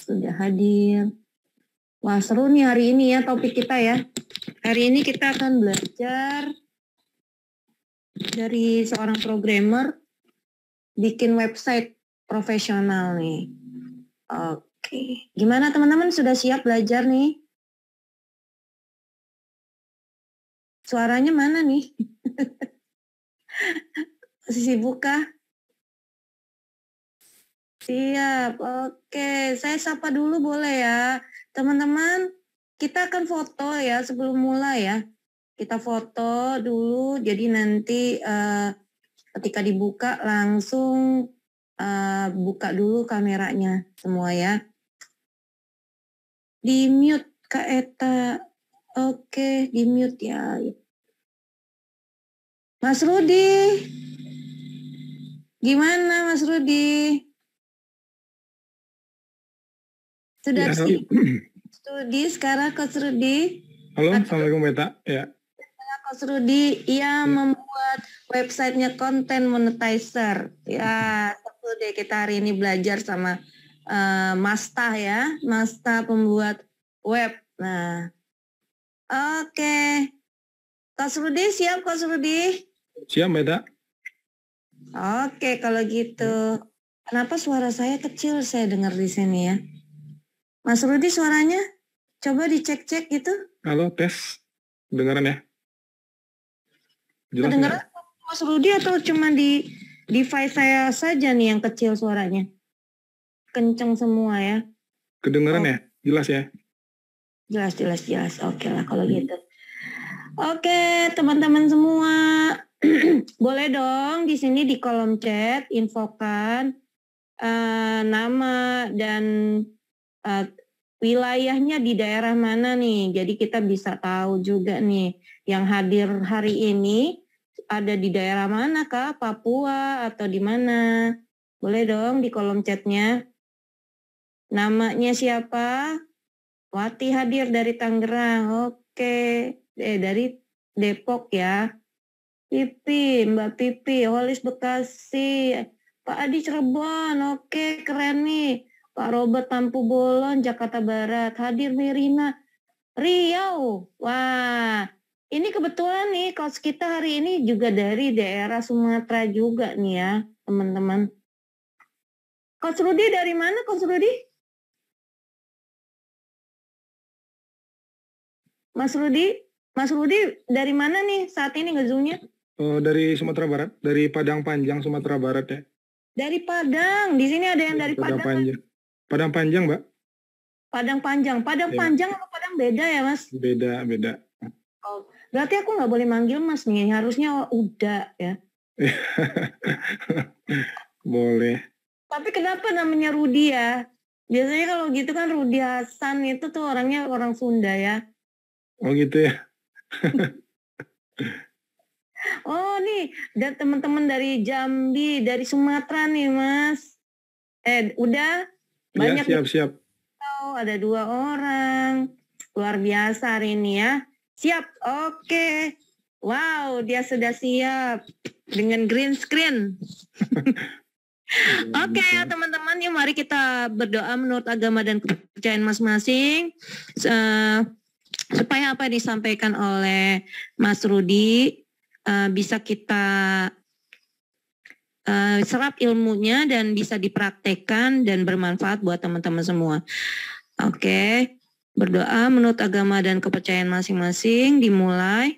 sudah hadir. Wah, seru nih hari ini ya topik kita ya. Hari ini kita akan belajar dari seorang programmer bikin website profesional nih. Oke, gimana teman-teman, sudah siap belajar nih? Suaranya mana nih? Masih sibuk kah? Siap, oke. Saya sapa dulu boleh ya. Teman-teman, kita akan foto ya sebelum mulai ya. Kita foto dulu, jadi nanti ketika dibuka langsung buka dulu kameranya semua ya. Di mute Kak Eta. Oke, di mute ya. Mas Rudi. Gimana Mas Rudi? Sudah Ya. studi sekarang Coach Rudi? Halo, Assalamualaikum Beta. Ya. Coach Rudi, ia membuat websitenya Content Monetizer. Ya, seru deh kita hari ini belajar sama Masta ya, Masta pembuat web. Nah, oke. Coach Rudi siap, Coach Rudi? Siap, Beta. Oke, kalau gitu. Kenapa suara saya kecil saya dengar di sini ya? Mas Rudi suaranya coba dicek-cek gitu. Halo, tes. Kedengaran ya? Jelas Kedengaran Mas Rudi atau cuma di device saya saja nih yang kecil suaranya? Kenceng semua ya? Kedengaran ya? Jelas ya? Jelas. Oke lah kalau gitu. Oke, teman-teman semua. Boleh dong di sini di kolom chat infokan nama dan wilayahnya di daerah mana nih. Jadi kita bisa tahu juga nih yang hadir hari ini ada di daerah mana kah? Papua atau di mana? Boleh dong di kolom chatnya. Namanya siapa? Wati hadir dari Tangerang. Oke. Dari Depok ya. Pipi, Mbak Pipi, Holis Bekasi, Pak Adi Cirebon, oke keren nih. Pak Robert Tampu Bolon, Jakarta Barat, hadir Mirina, Riau. Wah, ini kebetulan nih coach kita hari ini juga dari daerah Sumatera juga nih ya, teman-teman. Coach Rudi dari mana, Coach Rudi? Mas Rudi dari mana nih saat ini nge-zoomnya? Dari Sumatera Barat, dari Padang Panjang, Sumatera Barat ya. Dari Padang, di sini ada yang dari Padang. Padang Panjang, Mbak. Padang Panjang Ya. Panjang sama Padang beda ya Mas? Beda. Oh, berarti aku nggak boleh manggil Mas nih, harusnya udah ya. Boleh. Tapi kenapa namanya Rudi ya? Biasanya kalau gitu kan Rudi Hasan itu tuh orangnya orang Sunda ya. Oh gitu ya. Oh nih, dan teman-teman dari Jambi, dari Sumatera nih Mas. Udah banyak. Ya, siap. Oh, ada 2 orang. Luar biasa hari ini ya. Siap, oke. Wow, dia sudah siap dengan green screen. Oke ya teman-teman, yuk mari kita berdoa menurut agama dan kepercayaan masing-masing. Supaya apa yang disampaikan oleh Mas Rudi bisa kita serap ilmunya dan bisa dipraktekkan dan bermanfaat buat teman-teman semua. Oke, berdoa menurut agama dan kepercayaan masing-masing, dimulai.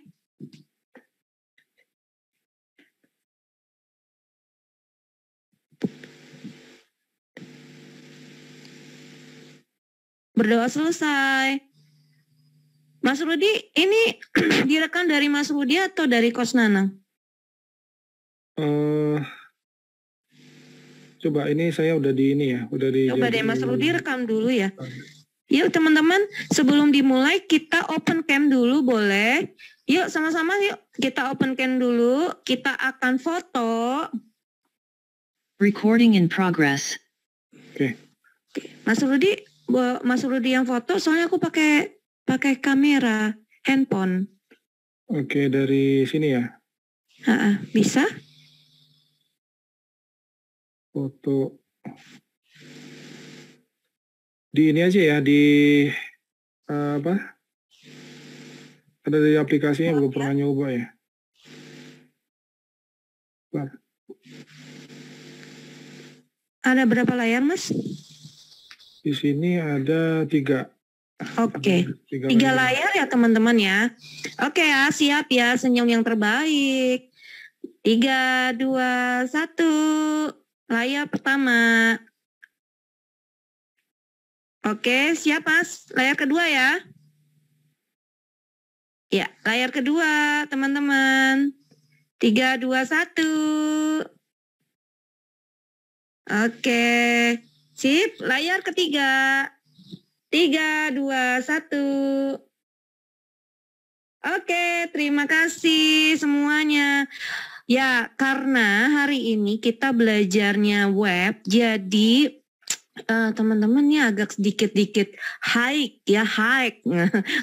Berdoa selesai. Mas Rudi, ini direkam dari Mas Rudi atau dari Coach Nanang? Coba ini saya udah di ini ya, udah di. Coba deh Mas Rudi rekam dulu ya. Yuk teman-teman, sebelum dimulai kita open cam dulu boleh. Yuk sama-sama yuk kita open cam dulu. Kita akan foto. Recording in progress. Oke. Mas Rudi yang foto, soalnya aku pakai kamera handphone. Oke, dari sini ya. Bisa? Foto. Di ini aja ya, di apa? Ada di aplikasinya, belum pernah nyoba ya. Wah, Ada berapa layar, Mas? di sini ada 3. Oke, 3 layar ya teman-teman ya. Oke ya, siap ya, senyum yang terbaik. 3, 2, 1. Layar pertama. Oke, siap Mas. Layar kedua ya. Ya, layar kedua teman-teman. 3, 2, 1. Oke, sip. Layar ketiga. 3, 2, 1. Oke, terima kasih semuanya. Ya, karena hari ini kita belajarnya web, jadi teman-teman nih agak sedikit-dikit hike.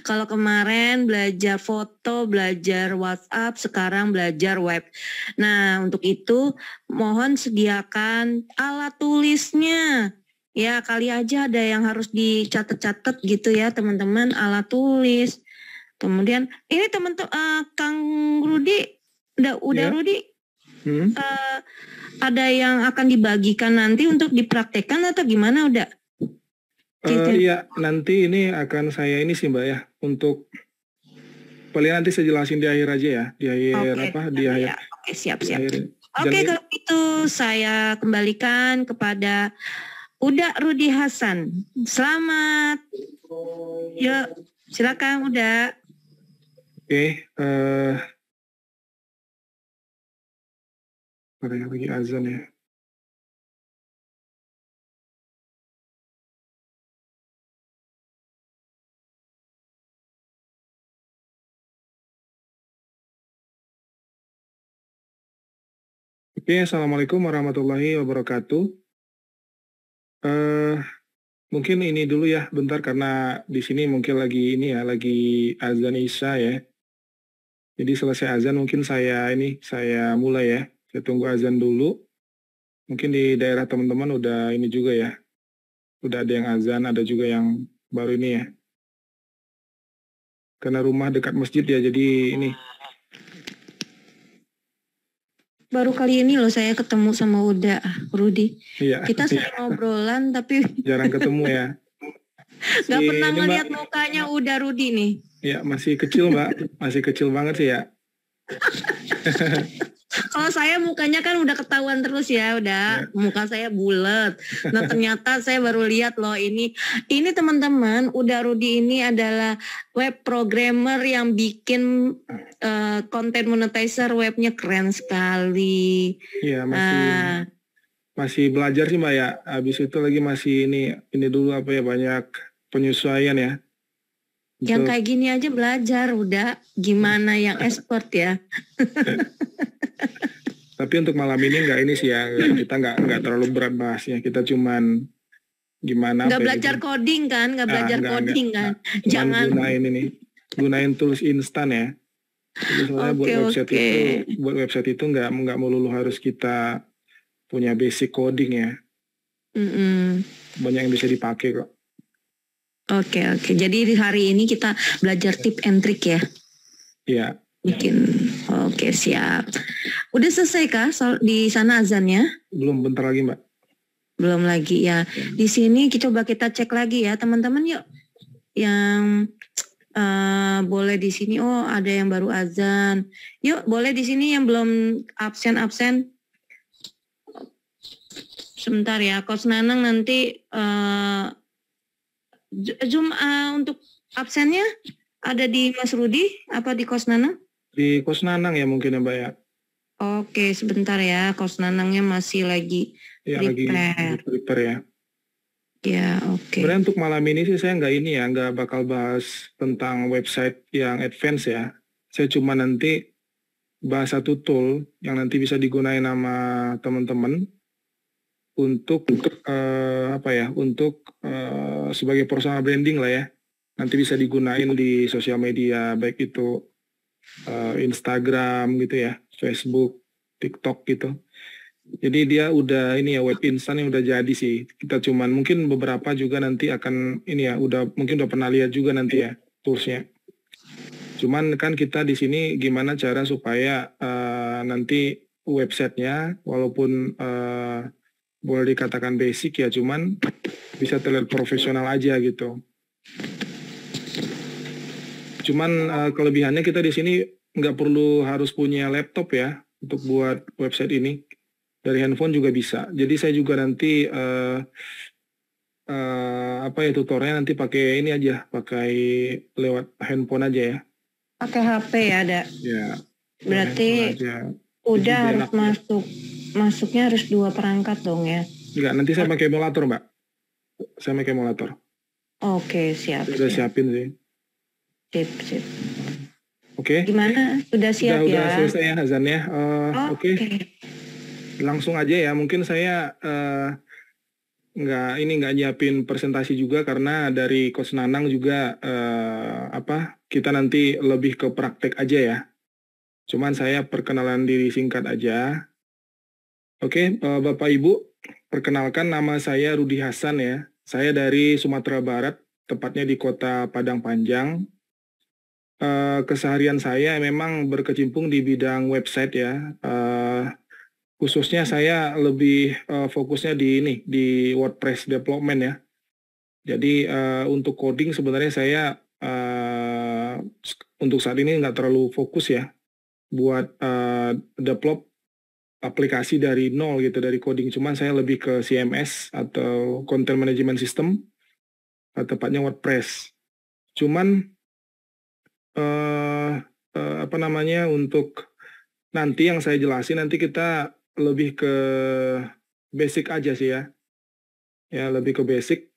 Kalau kemarin belajar foto, belajar WhatsApp, sekarang belajar web. Nah, untuk itu mohon sediakan alat tulisnya. Ya, kali aja ada yang harus dicatat-catat gitu ya, teman-teman, alat tulis. Kemudian ini Kang Rudi, udah ya. Rudi, ada yang akan dibagikan nanti untuk dipraktekkan atau gimana udah? Iya, nanti ini akan saya ini sih Mbak ya, untuk paling nanti saya jelasin di akhir aja ya, di akhir di akhir. Oke, siap. Oke, kalau itu saya kembalikan kepada Uda Rudi Hasan. Selamat. Yuk, silakan Uda. Oke, ada yang lagi azan ya. Oke, assalamualaikum warahmatullahi wabarakatuh. Mungkin ini dulu ya, bentar karena di sini mungkin lagi ini ya, lagi azan Isya ya. Jadi selesai azan mungkin saya mulai ya. Saya tunggu azan dulu. Mungkin di daerah teman-teman udah ini juga ya. Udah ada yang azan, ada juga yang baru ini ya. Karena rumah dekat masjid ya, jadi ini. Baru kali ini loh saya ketemu sama Uda, Rudi. Iya. Kita sering ngobrolan tapi jarang ketemu ya. Gak pernah ngeliat mukanya Uda Rudi nih. Ya, masih kecil Mbak. Masih kecil banget sih ya. Kalau saya mukanya kan udah ketahuan terus ya, muka saya bulat. Nah ternyata saya baru lihat loh ini teman-teman, Uda Rudi ini adalah web programmer yang bikin konten monetizer webnya keren sekali. Iya, masih belajar sih Mbak ya. Habis itu lagi masih ini dulu banyak penyesuaian ya. Yang kayak gini aja belajar udah, gimana yang expert ya. Tapi untuk malam ini kita nggak terlalu berat bahasnya. Kita cuman gimana? Nggak belajar coding kan? Nggak belajar coding kan? Jangan gunain tools instan ya. Jadi sebenarnya buat website itu nggak melulu harus kita punya basic coding ya. Banyak yang bisa dipakai kok. Oke. Jadi hari ini kita belajar tip and trick ya? Iya. Oke, siap. Udah selesai kah di sana azannya? Belum, bentar lagi Mbak. Belum lagi ya. Di sini coba kita cek lagi ya teman-teman yuk. Yang boleh di sini, ada yang baru azan. Yuk boleh di sini yang belum absen. Sebentar ya, Coach Nanang nanti Zoom untuk absennya ada di Mas Rudi apa di Coach Nanang? Di Coach Nanang ya mungkin ya Mbak ya. Oke, sebentar ya, Coach Nanangnya masih lagi prepare ya. Ya, oke. Sebenarnya untuk malam ini sih saya nggak bakal bahas tentang website yang advance ya. Saya cuma nanti bahas satu tool yang nanti bisa digunakan sama teman-teman untuk sebagai personal branding lah ya. Nanti bisa digunain di sosial media, baik itu Instagram gitu ya, Facebook, TikTok gitu. Jadi dia udah ini ya, web instan yang udah jadi sih. Kita cuman mungkin beberapa juga nanti akan ini ya, mungkin udah pernah lihat juga nanti ya toolsnya. Cuman kan kita di sini gimana cara supaya nanti websitenya walaupun boleh dikatakan basic ya, cuman bisa terlihat profesional aja gitu. Cuman kelebihannya kita di sini nggak perlu harus punya laptop ya untuk buat website ini. Dari handphone juga bisa. Jadi saya juga nanti apa ya, tutornya nanti pakai ini aja, pakai lewat handphone aja ya. Pakai HP ya, ada. Ya. Berarti udah harus masuknya harus 2 perangkat dong ya. Enggak, nanti saya pakai emulator, Mbak. Saya pakai emulator. Oke, siap. Sudah siapin sih. Sip. Oke. Gimana? Sudah siap ya? Udah selesai ya azannya. Oke. Langsung aja ya. Mungkin saya nggak nyiapin presentasi juga karena dari Coach Nanang juga kita nanti lebih ke praktek aja ya. Cuman saya perkenalan diri singkat aja. Oke, Bapak Ibu, perkenalkan nama saya Rudi Hasan ya. Saya dari Sumatera Barat, tepatnya di kota Padang Panjang. Keseharian saya memang berkecimpung di bidang website ya. Khususnya saya lebih fokusnya di WordPress development ya. Jadi untuk coding sebenarnya saya untuk saat ini nggak terlalu fokus ya buat develop aplikasi dari nol gitu, dari coding. Cuman saya lebih ke CMS atau Content Management System, tepatnya WordPress. Cuman untuk nanti yang saya jelasin nanti kita lebih ke basic aja sih ya. Ya, lebih ke basic.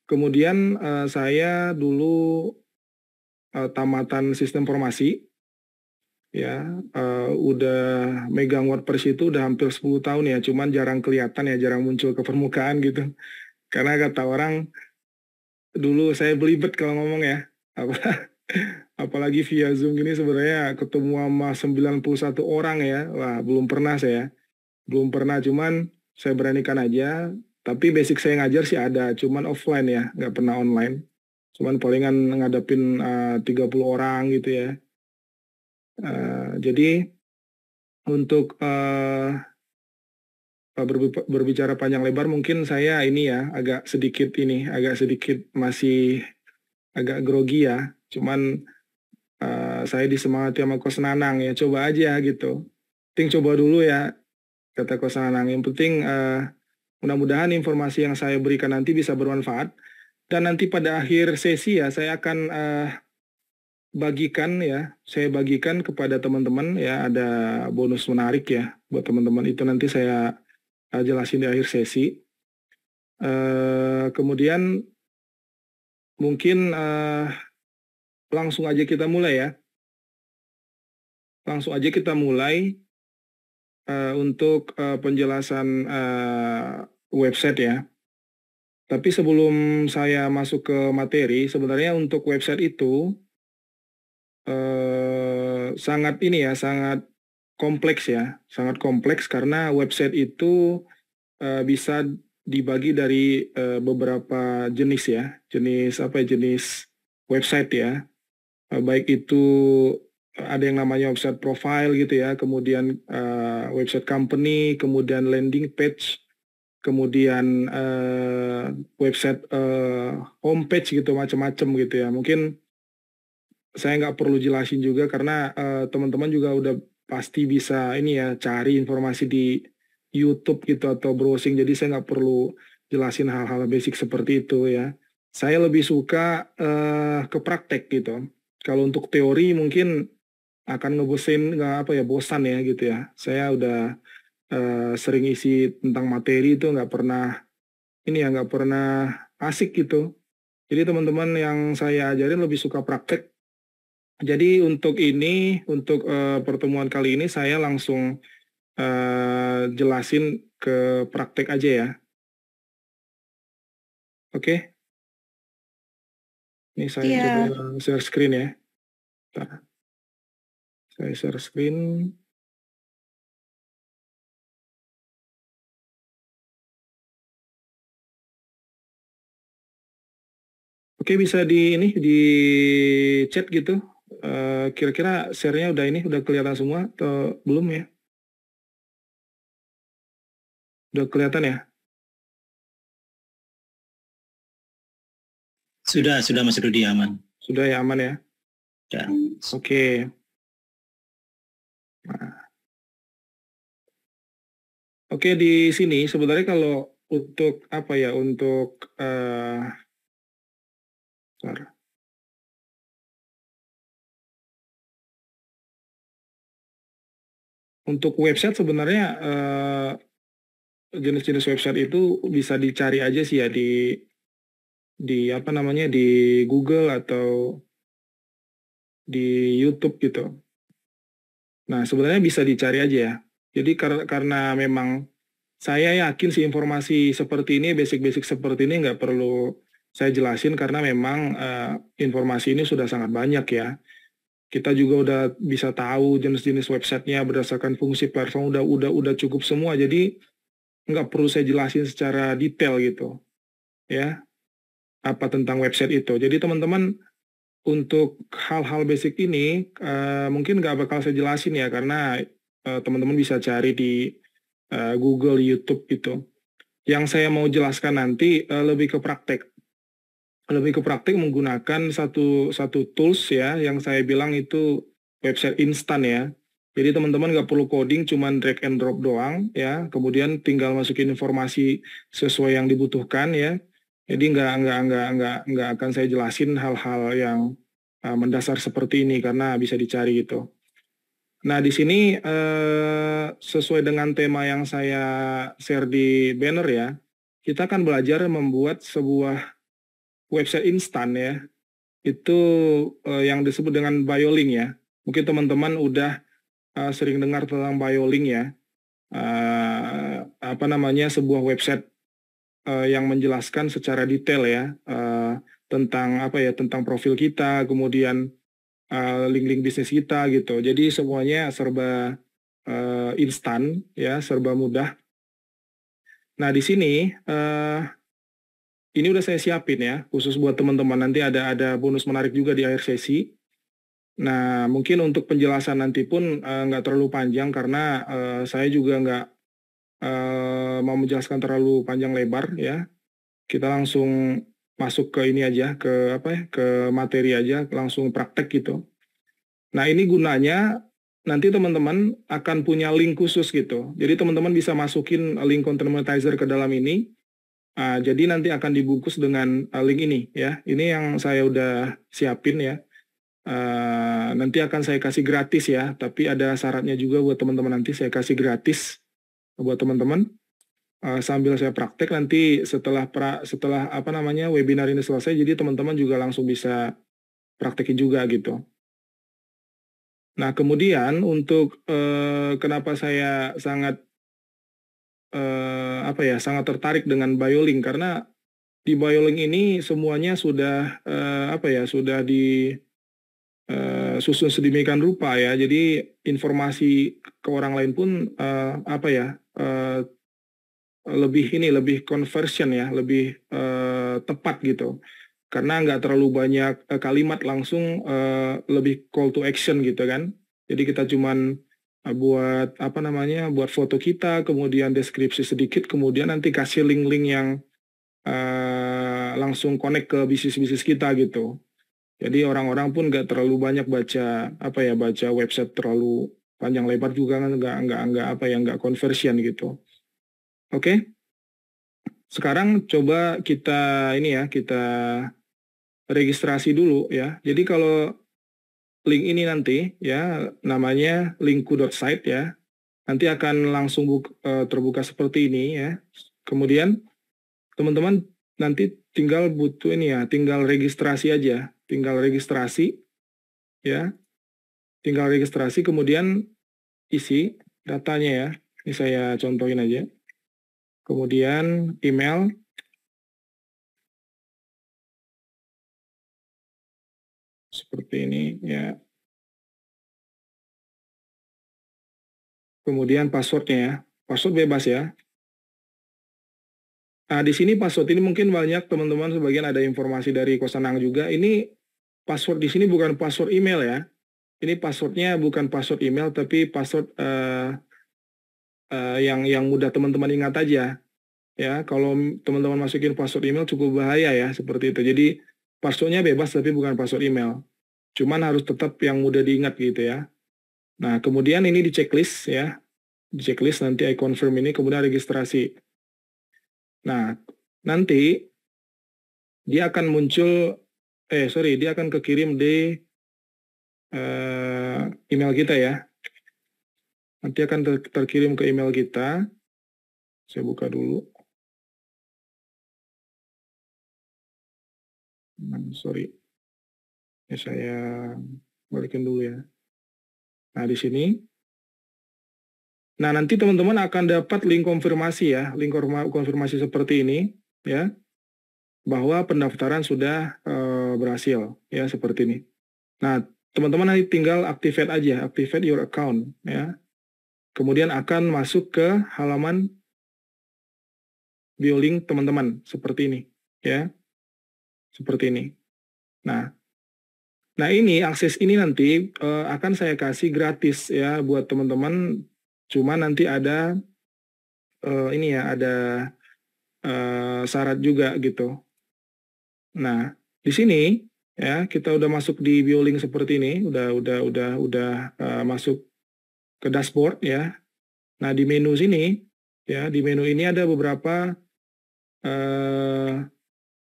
Kemudian saya dulu tamatan sistem informasi. Ya, udah megang WordPress itu udah hampir 10 tahun ya, cuman jarang kelihatan ya, jarang muncul ke permukaan gitu. Karena kata orang, dulu saya belibet kalau ngomong ya. Apalagi via Zoom gini sebenarnya ketemu sama 91 orang ya. Wah, belum pernah saya. Belum pernah, cuman saya beranikan aja. Tapi basic saya ngajar sih ada, cuman offline ya, nggak pernah online. Cuman palingan ngadepin 30 orang gitu ya. Jadi untuk berbicara panjang lebar mungkin saya ini ya agak sedikit masih agak grogi ya. Cuman saya disemangati sama Coach Nanang ya, coba aja gitu. Penting coba dulu ya, kata Coach Nanang. Yang penting mudah-mudahan informasi yang saya berikan nanti bisa bermanfaat. Dan nanti pada akhir sesi ya saya akan saya bagikan kepada teman-teman ya, ada bonus menarik ya buat teman-teman, itu nanti saya jelasin di akhir sesi. Kemudian mungkin langsung aja kita mulai ya. Langsung aja kita mulai untuk penjelasan website ya. Tapi sebelum saya masuk ke materi, sebenarnya untuk website itu sangat kompleks ya, sangat kompleks karena website itu bisa dibagi dari beberapa jenis ya, jenis website ya, baik itu ada yang namanya website profile gitu ya, kemudian website company, kemudian landing page, kemudian website homepage gitu, macam-macam gitu ya. Mungkin saya nggak perlu jelasin juga karena teman-teman juga udah pasti bisa ini ya, cari informasi di YouTube gitu atau browsing, jadi saya nggak perlu jelasin hal-hal basic seperti itu ya. Saya lebih suka ke praktek gitu. Kalau untuk teori mungkin akan bosan ya gitu ya. Saya udah sering isi tentang materi itu nggak pernah asik gitu. Jadi teman-teman yang saya ajarin lebih suka praktek. Jadi untuk pertemuan kali ini saya langsung jelasin ke praktek aja ya. Oke. Ini saya coba share screen ya. Saya share screen. Oke, bisa di ini di chat gitu. Kira-kira share-nya udah kelihatan semua atau belum ya? Udah kelihatan ya? Sudah Mas Rudi, aman. Sudah ya, aman ya? Ya. Oke. Nah. Oke, di sini sebenarnya kalau untuk apa ya, untuk untuk website sebenarnya jenis-jenis website itu bisa dicari aja sih ya di apa namanya di Google atau di YouTube gitu. Nah, sebenarnya bisa dicari aja ya. Jadi karena memang saya yakin sih informasi seperti ini, basic-basic seperti ini nggak perlu saya jelasin karena memang informasi ini sudah sangat banyak ya. Kita juga udah bisa tahu jenis-jenis websitenya berdasarkan fungsi platform udah cukup semua. Jadi nggak perlu saya jelasin secara detail gitu ya apa tentang website itu. Jadi teman-teman untuk hal-hal basic ini mungkin nggak bakal saya jelasin ya karena teman-teman bisa cari di Google, YouTube gitu. Yang saya mau jelaskan nanti lebih ke praktek menggunakan satu tools ya yang saya bilang itu website instan ya. Jadi teman-teman nggak perlu coding, cuman drag and drop doang ya. Kemudian tinggal masukin informasi sesuai yang dibutuhkan ya. Jadi nggak akan saya jelasin hal-hal yang mendasar seperti ini karena bisa dicari gitu. Nah di sini sesuai dengan tema yang saya share di banner ya, kita akan belajar membuat sebuah website instan ya. Itu yang disebut dengan BioLink ya. Mungkin teman-teman udah sering dengar tentang BioLink ya. Apa namanya sebuah website yang menjelaskan secara detail ya tentang apa ya tentang profil kita, kemudian link-link bisnis kita gitu. Jadi semuanya serba instan ya, serba mudah. Nah di sini ini udah saya siapin ya, khusus buat teman-teman nanti ada bonus menarik juga di akhir sesi. Nah mungkin untuk penjelasan nanti pun nggak terlalu panjang karena saya juga nggak mau menjelaskan terlalu panjang lebar ya. Kita langsung masuk ke ini aja, ke apa ya, ke materi aja, langsung praktek gitu. Nah ini gunanya nanti teman-teman akan punya link khusus gitu. Jadi teman-teman bisa masukin link content monetizer ke dalam ini. Jadi nanti akan dibungkus dengan link ini ya. Ini yang saya udah siapin ya. Nanti akan saya kasih gratis ya. Tapi ada syaratnya juga buat teman-teman nanti saya kasih gratis buat teman-teman. Sambil saya praktek nanti setelah apa namanya webinar ini selesai. Jadi teman-teman juga langsung bisa praktekin juga gitu. Nah, kemudian untuk kenapa saya sangat sangat tertarik dengan BioLink karena di BioLink ini semuanya sudah sudah disusun sedemikian rupa ya. Jadi informasi ke orang lain pun lebih conversion ya, lebih tepat gitu. Karena nggak terlalu banyak kalimat langsung lebih call to action gitu kan. Jadi kita cuman buat foto kita, kemudian deskripsi sedikit, kemudian nanti kasih link-link yang langsung connect ke bisnis-bisnis kita gitu. Jadi orang-orang pun nggak terlalu banyak baca website terlalu panjang lebar juga kan nggak conversion gitu. Oke. Sekarang coba kita kita registrasi dulu ya. Jadi kalau link ini nanti ya namanya linku.site ya. Nanti akan langsung terbuka seperti ini ya. Kemudian teman-teman nanti tinggal butuh ini ya, tinggal registrasi aja. Tinggal registrasi ya. Tinggal registrasi kemudian isi datanya ya. Ini saya contohin aja. Kemudian email. Seperti ini ya. Kemudian passwordnya ya. Password bebas ya. Nah, di sini password ini mungkin banyak teman-teman sebagian ada informasi dari Kosanang juga. Ini password di sini bukan password email ya. Ini passwordnya bukan password email tapi password yang mudah teman-teman ingat aja. Ya, kalau teman-teman masukin password email cukup bahaya ya seperti itu. Jadi passwordnya bebas tapi bukan password email. Cuman harus tetap yang mudah diingat gitu ya. Nah, kemudian ini di checklist ya. Di checklist nanti I confirm ini kemudian registrasi. Nah, nanti dia akan muncul, dia akan kekirim di email kita ya. Nanti akan terkirim ke email kita. Saya buka dulu. Sorry. Ya, saya balikin dulu ya. Nah, di sini. Nah, nanti teman-teman akan dapat link konfirmasi ya. Link konfirmasi seperti ini ya. Bahwa pendaftaran sudah berhasil ya seperti ini. Nah, teman-teman nanti tinggal activate aja, activate your account ya. Kemudian akan masuk ke halaman BioLink teman-teman seperti ini ya. Seperti ini. Nah ini akses ini nanti akan saya kasih gratis ya buat teman-teman. Cuma nanti ada ini ya, ada syarat juga gitu. Nah, di sini ya kita udah masuk di BioLink seperti ini, udah masuk ke dashboard ya. Nah, di menu sini ya, di menu ini ada beberapa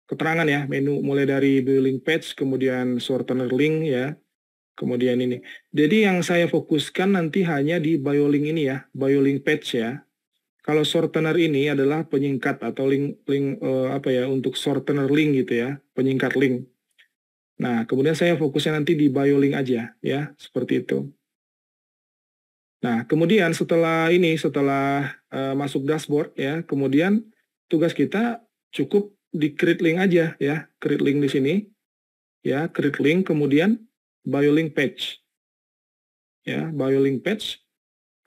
keterangan ya, menu mulai dari BioLink page, kemudian shortener link ya, kemudian ini. Jadi yang saya fokuskan nanti hanya di BioLink ini ya, BioLink page ya. Kalau shortener ini adalah penyingkat atau link untuk shortener link gitu ya, penyingkat link. Nah, kemudian saya fokusnya nanti di BioLink aja ya, seperti itu. Nah, kemudian setelah masuk dashboard ya, kemudian tugas kita cukup di create link aja ya, create link di sini. Ya, create link kemudian BioLink page. Ya, BioLink page.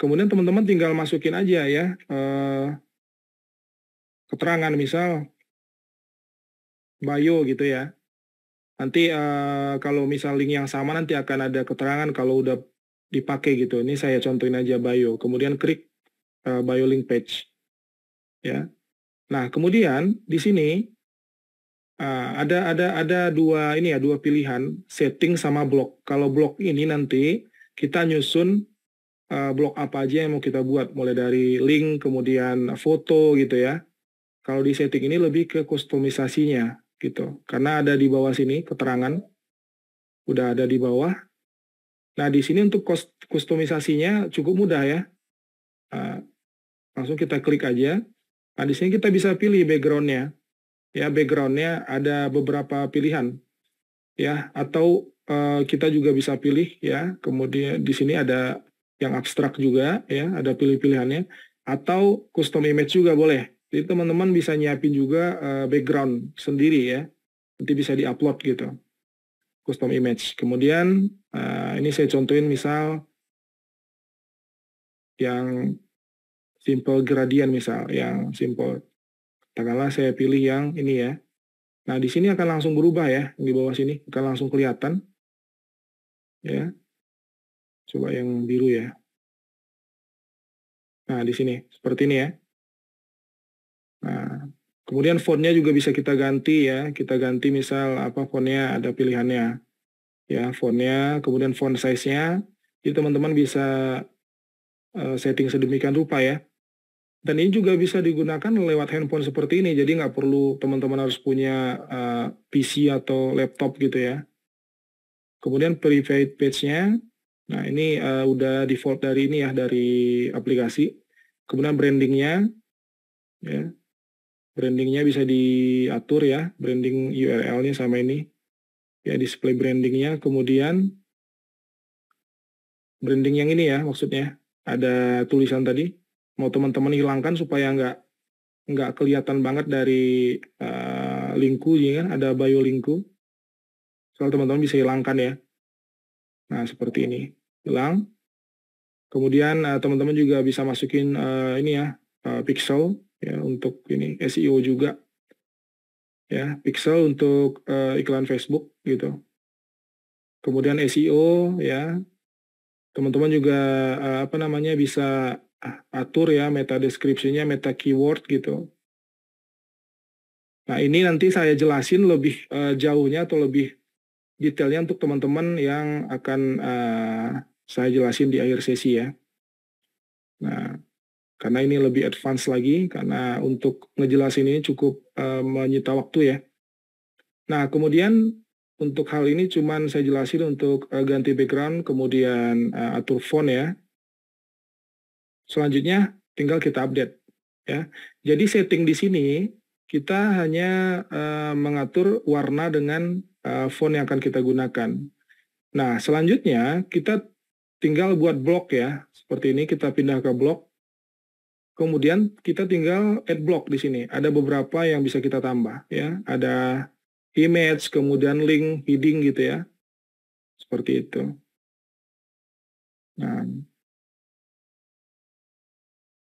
Kemudian teman-teman tinggal masukin aja ya keterangan misal bio gitu ya. Nanti kalau misal link yang sama nanti akan ada keterangan kalau udah dipakai gitu. Ini saya contohin aja bio. Kemudian klik BioLink page. Ya. Nah, kemudian di sini ada dua pilihan, setting sama blok. Kalau blok ini nanti kita nyusun blok apa aja yang mau kita buat, mulai dari link, kemudian foto gitu ya. Kalau di setting ini lebih ke kustomisasinya gitu. Karena ada di bawah sini keterangan, udah ada di bawah. Nah, di sini untuk kustomisasinya cukup mudah ya. Langsung kita klik aja. Nah, di sini kita bisa pilih background-nya. Ya, background-nya ada beberapa pilihan. Ya, atau kita juga bisa pilih ya. Kemudian di sini ada yang abstrak juga ya, ada pilih-pilihannya, atau custom image juga boleh. Jadi teman-teman bisa nyiapin juga background sendiri ya, nanti bisa diupload gitu, custom image. Kemudian ini saya contohin misal yang simple gradient misal, yang simple. Katakanlah saya pilih yang ini ya. Nah di sini akan langsung berubah ya, di bawah sini akan langsung kelihatan ya. Coba yang biru ya. Nah, di sini seperti ini ya. Nah, kemudian fontnya juga bisa kita ganti ya. Kita ganti misal apa fontnya, ada pilihannya. Ya, fontnya, kemudian font size-nya. Jadi teman-teman bisa setting sedemikian rupa ya. Dan ini juga bisa digunakan lewat handphone seperti ini. Jadi nggak perlu teman-teman harus punya PC atau laptop gitu ya. Kemudian private page-nya. Nah, ini udah default dari ini ya, dari aplikasi. Kemudian brandingnya, ya, brandingnya bisa diatur ya, branding URL-nya sama ini, ya, display brandingnya. Kemudian branding yang ini ya, maksudnya ada tulisan tadi, mau teman-teman hilangkan supaya nggak kelihatan banget dari linku, ya kan, ada bio linku. Soal teman-teman bisa hilangkan ya. Nah, seperti ini, hilang. Kemudian teman-teman juga bisa masukin ini ya, pixel ya untuk ini SEO juga, ya pixel untuk iklan Facebook gitu. Kemudian SEO ya, teman-teman juga bisa atur ya meta deskripsinya, meta keyword gitu. Nah ini nanti saya jelasin lebih jauhnya atau lebih detailnya untuk teman-teman yang akan saya jelasin di akhir sesi ya. Nah, karena ini lebih advance lagi, karena untuk ngejelasin ini cukup menyita waktu ya. Nah, kemudian untuk hal ini cuman saya jelasin untuk ganti background, kemudian atur font ya. Selanjutnya tinggal kita update ya. Jadi setting di sini kita hanya mengatur warna dengan font yang akan kita gunakan. Nah, selanjutnya kita tinggal buat blok ya. Seperti ini kita pindah ke blok. Kemudian kita tinggal add block di sini. Ada beberapa yang bisa kita tambah ya. Ada image, kemudian link, heading gitu ya. Seperti itu. Nah,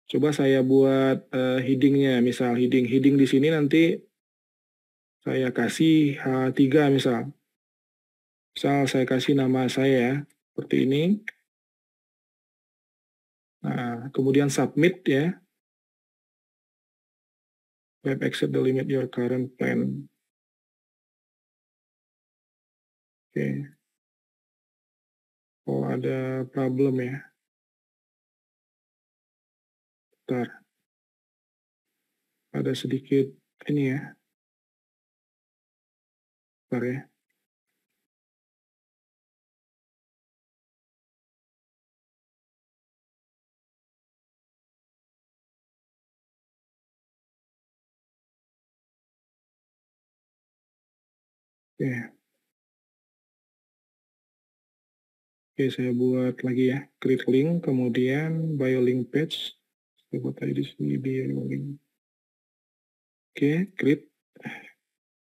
coba saya buat headingnya. Misal heading di sini nanti saya kasih H3 misal. Misal saya kasih nama saya seperti ini. Nah, kemudian submit ya. Web exceed the limit your current plan. Oke. Oh, ada problem ya. Bentar. Ada sedikit ini ya. Bentar ya. Oke. Oke, saya buat lagi ya. Create link, kemudian bio link page. Saya buat tadi di sini bio link. Oke, create.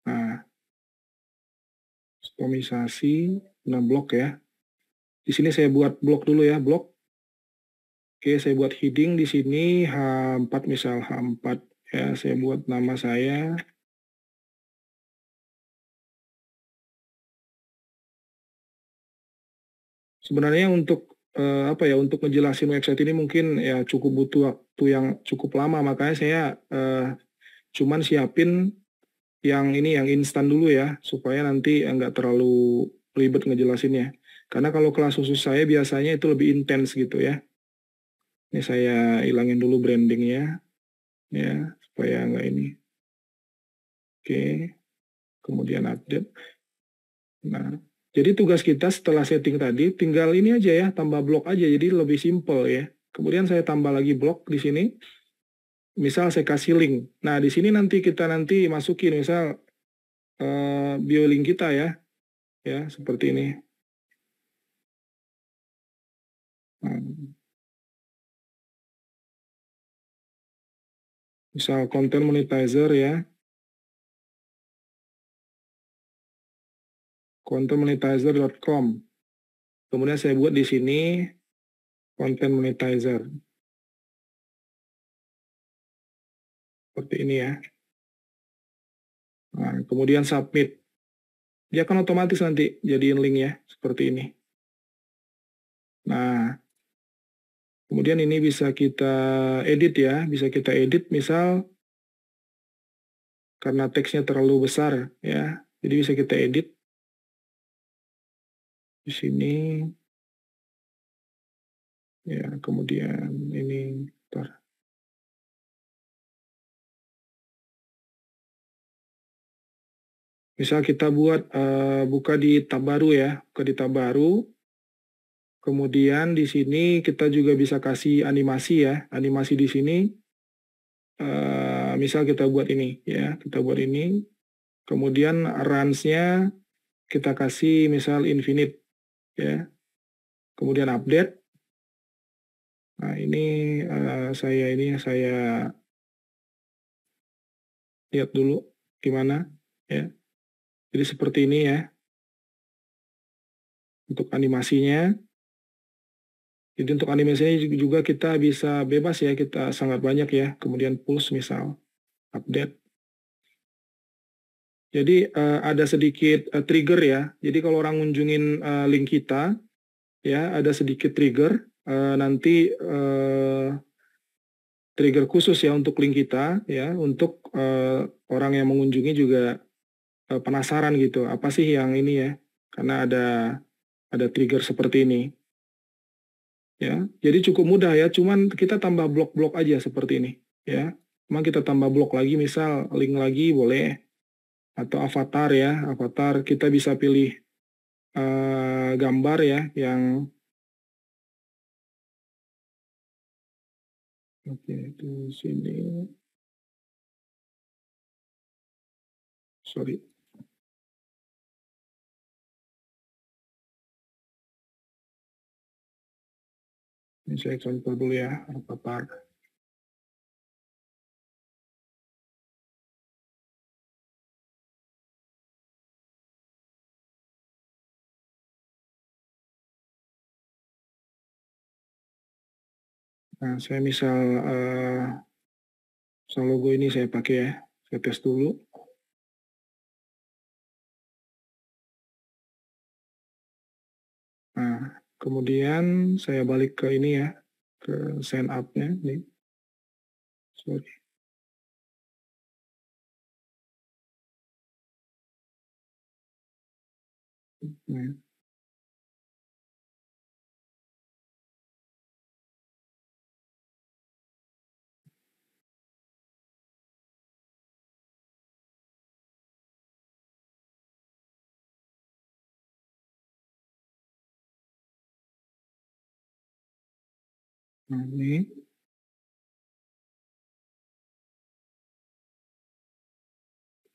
Nah, stomisasi, nah blok ya. Di sini saya buat blok dulu ya, blok. Oke, saya buat heading di sini H4 misal H4 ya. Saya buat nama saya. Sebenarnya untuk untuk ngejelasin website ini mungkin ya cukup butuh waktu yang cukup lama, makanya saya cuman siapin yang ini yang instan dulu ya, supaya nanti nggak terlalu ribet ngejelasinnya. Karena kalau kelas khusus saya biasanya itu lebih intens gitu ya. Ini saya hilangin dulu brandingnya ya, supaya nggak ini. Oke, kemudian update. Nah, jadi tugas kita setelah setting tadi, tinggal ini aja ya, tambah blok aja, jadi lebih simple ya. Kemudian saya tambah lagi blok di sini. Misal saya kasih link. Nah, di sini nanti kita masukin misal bio link kita ya. Ya, seperti ini. Nah, misal content monetizer ya. contentmonetizer.com. Kemudian saya buat di sini content monetizer. Seperti ini ya. Nah, kemudian submit. Dia akan otomatis nanti jadiin link ya, seperti ini. Nah, kemudian ini bisa kita edit ya, bisa kita edit misal karena teksnya terlalu besar ya, jadi bisa kita edit di sini ya, kemudian ini bentar. Misal kita buat buka di tab baru ya, buka di tab baru. Kemudian di sini kita juga bisa kasih animasi ya, animasi di sini. Misal kita buat ini ya, kita buat ini. Kemudian range-nya kita kasih misal infinite ya. Kemudian update. Nah ini saya lihat dulu gimana ya. Jadi seperti ini ya untuk animasinya. Jadi untuk animasinya juga kita bisa bebas ya, kita sangat banyak ya. Kemudian pulse misal, update. Jadi ada sedikit trigger ya. Jadi kalau orang ngunjungin link kita, ya ada sedikit trigger. Nanti trigger khusus ya untuk link kita ya, untuk orang yang mengunjungi juga penasaran gitu. Apa sih yang ini ya? Karena ada trigger seperti ini. Ya, jadi cukup mudah ya. Cuman kita tambah blok-blok aja seperti ini. Ya, cuma kita tambah blok lagi, misal link lagi boleh, atau avatar ya, avatar kita bisa pilih gambar ya yang oke di sini, sorry, ini saya contoh dulu ya avatar. Nah, saya misal logo ini saya pakai ya, saya tes dulu. Nah, kemudian saya balik ke ini ya, ke sign up-nya nih. Sorry. Nah, ini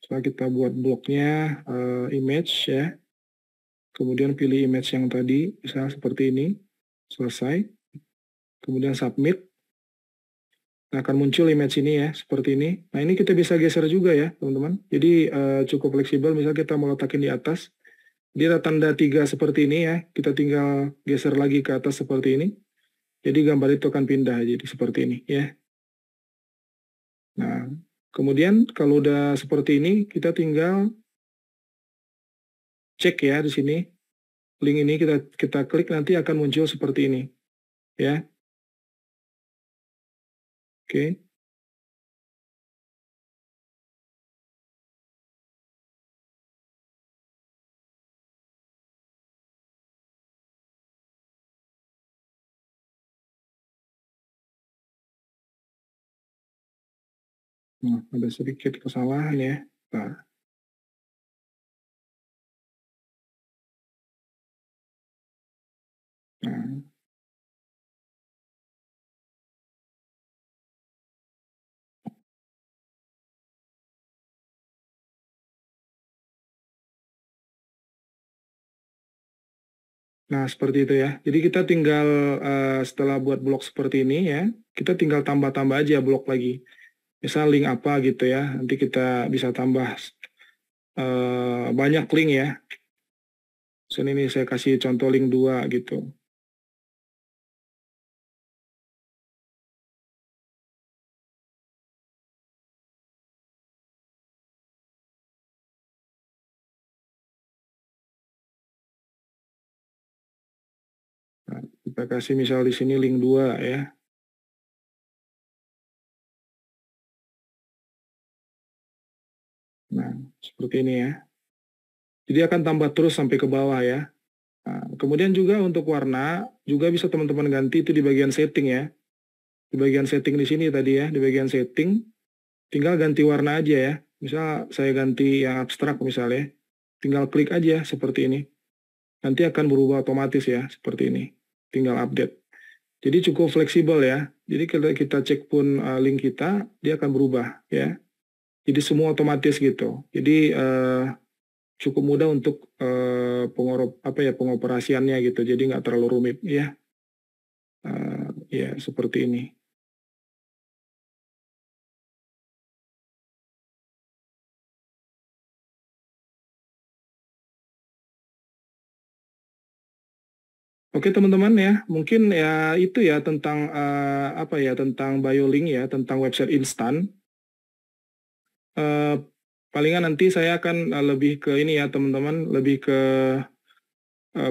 setelah kita buat bloknya image ya, kemudian pilih image yang tadi, misalnya seperti ini, selesai, kemudian submit. Nah, akan muncul image ini ya, seperti ini. Nah, ini kita bisa geser juga ya, teman-teman. Jadi cukup fleksibel, misal kita mau letakin di atas, dia ada tanda 3 seperti ini ya, kita tinggal geser lagi ke atas seperti ini. Jadi gambar itu akan pindah jadi seperti ini ya. Nah, kemudian kalau udah seperti ini, kita tinggal cek ya di sini. Link ini kita klik, nanti akan muncul seperti ini ya. Oke. Nah, ada sedikit kesalahan ya. Nah, nah, nah, seperti itu ya. Jadi kita tinggal setelah buat blok seperti ini ya, kita tinggal tambah-tambah aja blok lagi. Misal link apa gitu ya, nanti kita bisa tambah banyak link ya. Sini ini saya kasih contoh link 2 gitu. Nah, kita kasih misal di sini link 2 ya. Nah, seperti ini ya. Jadi akan tambah terus sampai ke bawah ya. Nah, kemudian juga untuk warna, juga bisa teman-teman ganti itu di bagian setting ya. Di bagian setting di sini tadi ya, di bagian setting, tinggal ganti warna aja ya. Misal saya ganti yang abstrak misalnya, tinggal klik aja seperti ini. Nanti akan berubah otomatis ya, seperti ini. Tinggal update. Jadi cukup fleksibel ya. Jadi kita cek pun link kita, dia akan berubah ya. Jadi semua otomatis gitu. Jadi cukup mudah untuk pengoperasiannya gitu. Jadi nggak terlalu rumit ya. Ya seperti ini. Oke teman-teman ya, mungkin ya itu ya tentang tentang BioLink ya, tentang website instan. Palingan nanti saya akan lebih ke ini ya teman-teman, lebih ke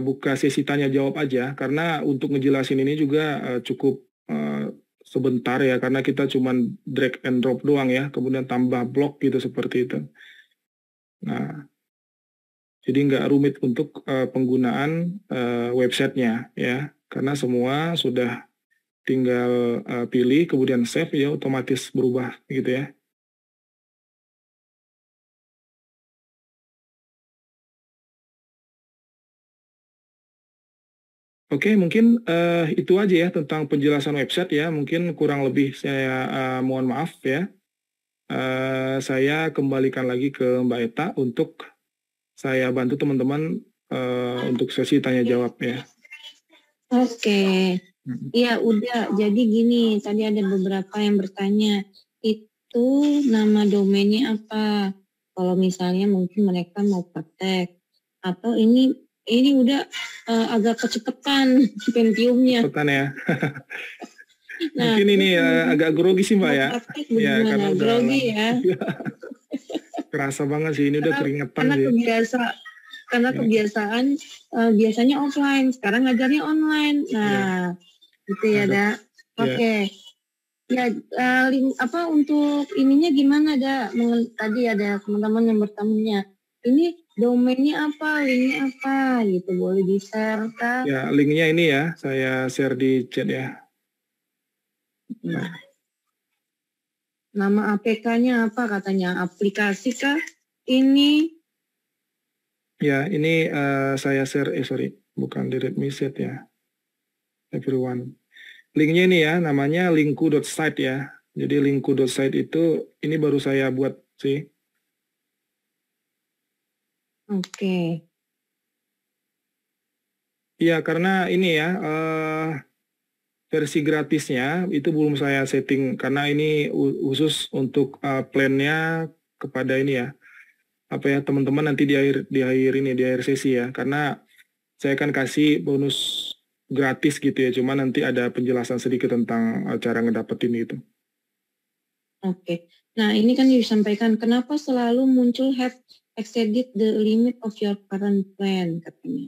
buka sesi tanya jawab aja, karena untuk ngejelasin ini juga cukup sebentar ya, karena kita cuman drag and drop doang ya, kemudian tambah blok gitu seperti itu. Nah, jadi nggak rumit untuk penggunaan websitenya ya, karena semua sudah tinggal pilih kemudian save ya, otomatis berubah gitu ya. Oke, mungkin itu aja ya tentang penjelasan website ya. Mungkin kurang lebih saya mohon maaf ya. Saya kembalikan lagi ke Mbak Eta untuk saya bantu teman-teman untuk sesi tanya jawab ya. Oke. Iya udah. Jadi gini, tadi ada beberapa yang bertanya, itu nama domainnya apa? Kalau misalnya mungkin mereka mau praktek, atau ini udah agak kecepatan Pentiumnya. Kecepatan ya. Nah, mungkin ini agak grogi sih Mbak ya. Ya karena udah grogi ya. Kerasa banget sih, ini udah keringetan karena sih. Karena kebiasaan biasanya offline, sekarang ngajarnya online. Nah, gitu ya, Da. Oke. Ya, link apa untuk ininya gimana, Da? Tadi ada teman-teman yang bertanya. Ini domainnya apa, linknya apa, gitu. Boleh di-share, Kak? Ya, linknya ini ya, saya share di chat ya. Nah. Nama APK-nya apa katanya? Aplikasi kah? Ini? Ya, ini saya share, bukan di read message ya. Everyone. Linknya ini ya, namanya linku.site ya. Jadi linku.site itu, ini baru saya buat sih. Oke. Iya, karena ini ya, versi gratisnya itu belum saya setting, karena ini khusus untuk plan-nya kepada ini ya, teman-teman nanti di akhir sesi ya, karena saya akan kasih bonus gratis gitu ya, cuma nanti ada penjelasan sedikit tentang cara ngedapetin itu. Oke. Nah, ini kan disampaikan kenapa selalu muncul have exceeded the limit of your current plan katanya.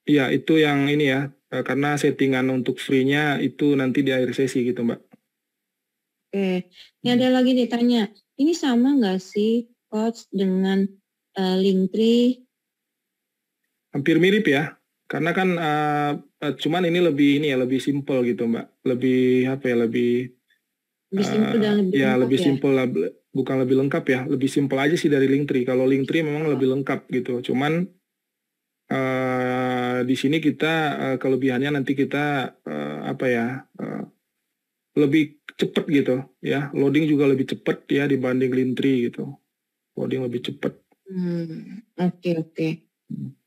Iya, itu yang ini ya, karena settingan untuk free-nya itu nanti di akhir sesi gitu Mbak. Oke. Ini ada lagi ditanya, ini sama nggak sih Coach dengan Linktree? Hampir mirip ya, karena kan cuman ini lebih simple gitu Mbak, lebih simple dan lebih lengkap lebih simple lah, bukan lebih lengkap ya, lebih simple aja sih dari Linktree. Kalau Linktree memang lebih lengkap gitu, cuman di sini kita kelebihannya nanti kita lebih cepat gitu ya, loading juga lebih cepat ya dibanding Linktree gitu, loading lebih cepat. Oke.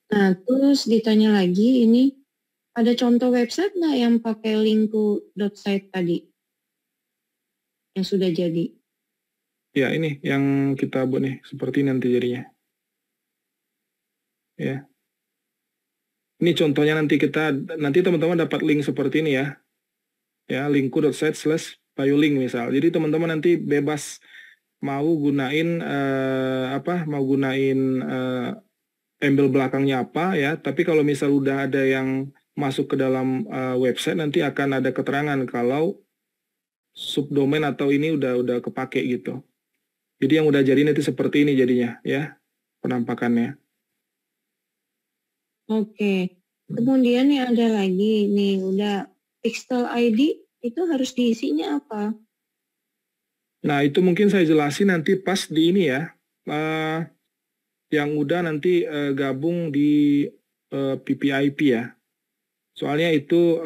Nah, terus ditanya lagi, ini ada contoh website nggak yang pakai linku.site tadi? Yang sudah jadi? Ya, ini yang kita buat nih, seperti nanti jadinya. Ya. Ini contohnya nanti teman-teman dapat link seperti ini ya. Ya, linku.site/biolink misal. Jadi teman-teman nanti bebas mau gunain embel belakangnya apa ya, tapi kalau misal udah ada yang masuk ke dalam website, nanti akan ada keterangan kalau subdomain atau ini udah kepake gitu. Jadi yang udah jadi nanti seperti ini jadinya ya penampakannya. Oke. Kemudian nih ada lagi nih, udah pixel ID itu harus diisinya apa? Nah, itu mungkin saya jelasin nanti pas di ini ya. Yang udah nanti gabung di PPIP ya. Soalnya itu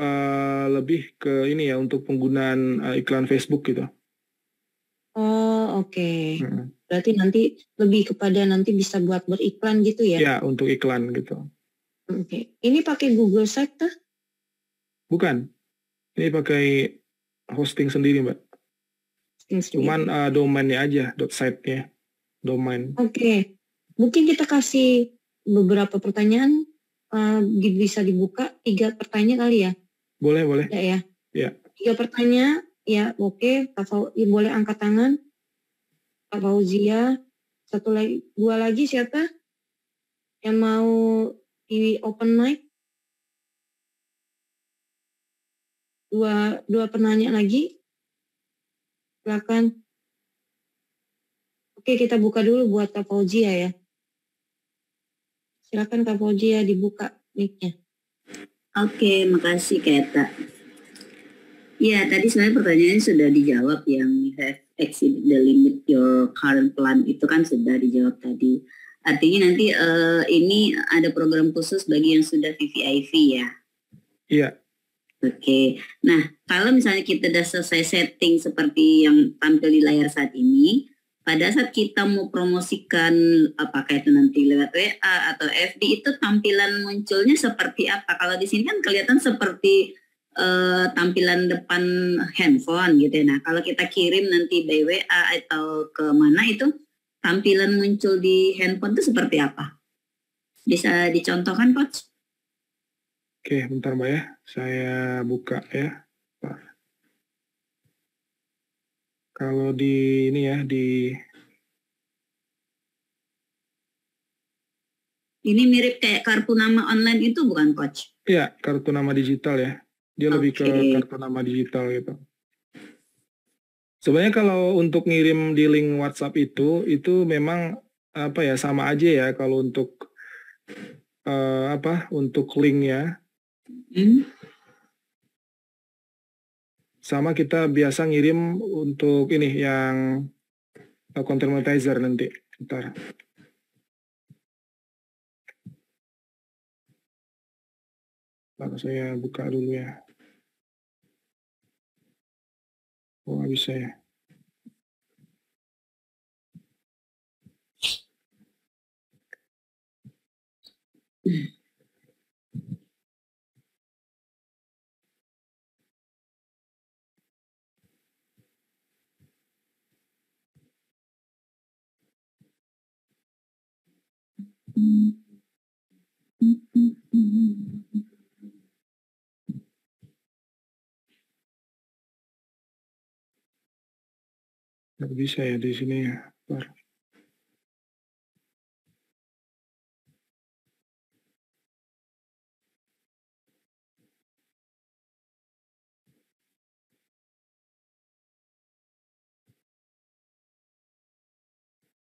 lebih ke ini ya, untuk penggunaan iklan Facebook gitu. Oh, oke. Berarti nanti lebih kepada nanti bisa buat beriklan gitu ya? Ya, untuk iklan gitu. Oke. Ini pakai Google Site kah? Bukan. Ini pakai hosting sendiri, Mbak. Cuman domainnya aja, .site-nya. Domain. Oke. Mungkin kita kasih beberapa pertanyaan bisa dibuka 3 pertanyaan kali ya? Boleh. Ya. Ya. 3 pertanyaan, ya oke. Boleh angkat tangan. Kak Fauzia, 2 lagi siapa? Yang mau di open mic? 2 penanya lagi. Silakan. Oke, kita buka dulu buat Kak Fauzia ya. Silakan Kak Fauzia dibuka mic-nya. Oke, makasih Keta. Ya, tadi sebenarnya pertanyaannya sudah dijawab, yang have exceeded the limit your current plan itu kan sudah dijawab tadi. Artinya nanti ini ada program khusus bagi yang sudah VVIP ya? Iya. Oke, nah kalau misalnya kita sudah selesai setting seperti yang tampil di layar saat ini, pada saat kita mau promosikan apakah itu nanti lewat WA atau FB, itu tampilan munculnya seperti apa? Kalau di sini kan kelihatan seperti tampilan depan handphone gitu ya. Nah kalau kita kirim nanti by WA atau ke mana, itu tampilan muncul di handphone itu seperti apa? Bisa dicontohkan Coach? Oke, bentar Mbak ya. Saya buka ya. Kalau di ini ya, Ini mirip kayak kartu nama online itu bukan Coach? Iya, kartu nama digital ya. Dia lebih ke kartu nama digital gitu. Sebenarnya kalau untuk ngirim di link WhatsApp itu memang apa ya, sama aja ya kalau untuk untuk link ya. Sama kita biasa ngirim untuk ini yang content monetizer nanti. Bentar. Lalu saya buka dulu ya. Oh, nggak bisa ya. Nggak bisa ya di sini ya. Bentar.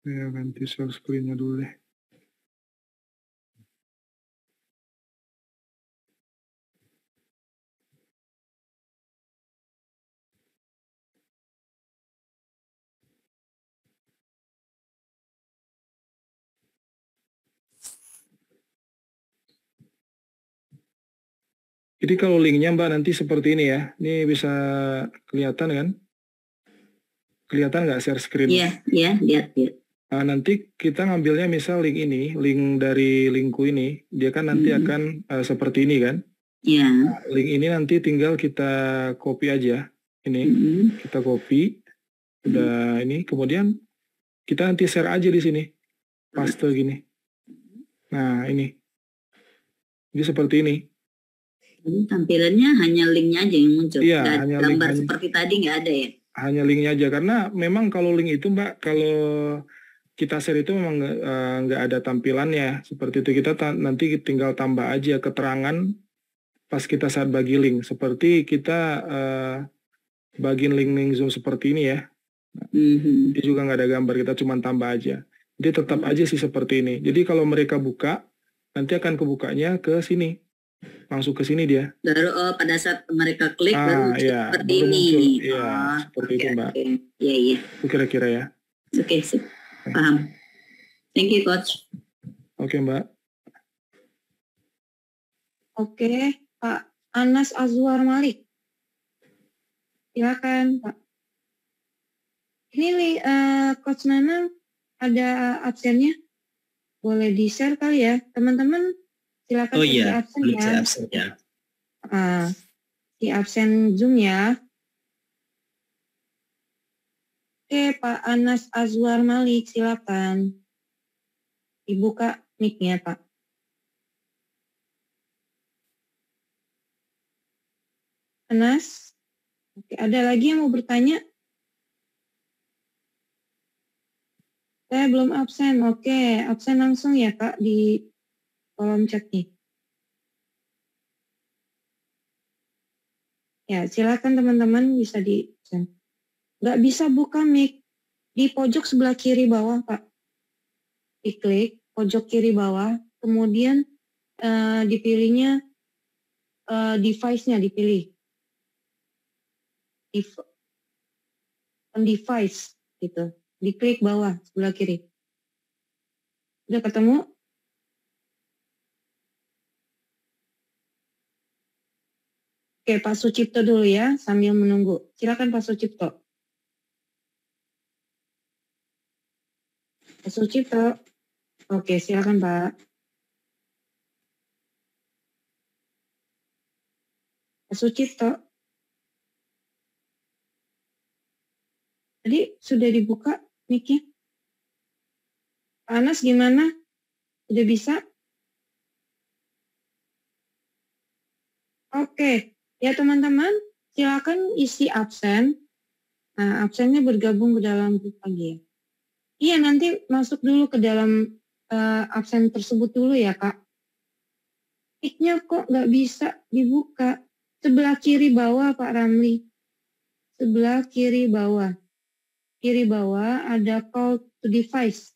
Saya ganti share screen-nya dulu deh. Jadi kalau linknya Mbak nanti seperti ini ya. Ini bisa kelihatan kan? Kelihatan nggak share screen? Iya, lihat. Nah, nanti kita ngambilnya misal link ini, link dari linkku ini, dia kan nanti akan seperti ini kan? Iya. Nah, link ini nanti tinggal kita copy aja. Ini, kita copy. Udah ini, kemudian kita nanti share aja di sini. Paste gini. Nah, ini. Jadi seperti ini. Tampilannya hanya linknya aja yang muncul. Iya, nggak hanya gambar link, seperti tadi nggak ada ya? Hanya linknya aja, karena memang kalau link itu Mbak, kalau kita share itu memang nggak ada tampilannya seperti itu. Kita nanti tinggal tambah aja keterangan pas kita saat bagi link. Seperti kita bagiin link Zoom seperti ini ya. Dia juga nggak ada gambar, kita cuma tambah aja. Jadi tetap aja sih seperti ini. Jadi kalau mereka buka, nanti akan kebukanya ke sini. Langsung ke sini dia. Baru pada saat mereka klik baru seperti baru ini. Muncul. Iya, seperti itu Mbak. Iya. Itu kira-kira ya. Oke, paham. Thank you Coach. Oke Mbak. Oke, Pak Anas Azwar Malik. Silakan Pak. Ini Coach Nana ada absennya? Boleh di-share kali ya, teman-teman. Silakan absen ya. Absen ya. Di absen Zoom ya. Oke, Pak Anas Azwar Malik, silakan. Dibuka mic-nya, Pak. Anas? Oke, ada lagi yang mau bertanya? Saya belum absen. Oke, absen langsung ya Kak di kolom chat nih. Ya, silakan teman-teman bisa di absen. Nggak bisa buka mic di pojok sebelah kiri bawah Pak. Diklik pojok kiri bawah, kemudian dipilihnya device-nya dipilih. Device gitu. Diklik bawah sebelah kiri. Udah ketemu? Oke, Pak Sucipto dulu ya sambil menunggu. Silakan Pak Sucipto. Pak Sucipto. Oke, silakan Pak. Pak Sucipto. Tadi sudah dibuka mic-nya? Pak Anas gimana? Sudah bisa? Oke, ya teman-teman, silakan isi absen. Nah, absennya bergabung ke dalam grup lagi ya. Iya, nanti masuk dulu ke dalam absen tersebut dulu ya, Kak. Mic-nya kok nggak bisa dibuka. Sebelah kiri bawah, Pak Ramli. Sebelah kiri bawah. Kiri bawah ada call to device.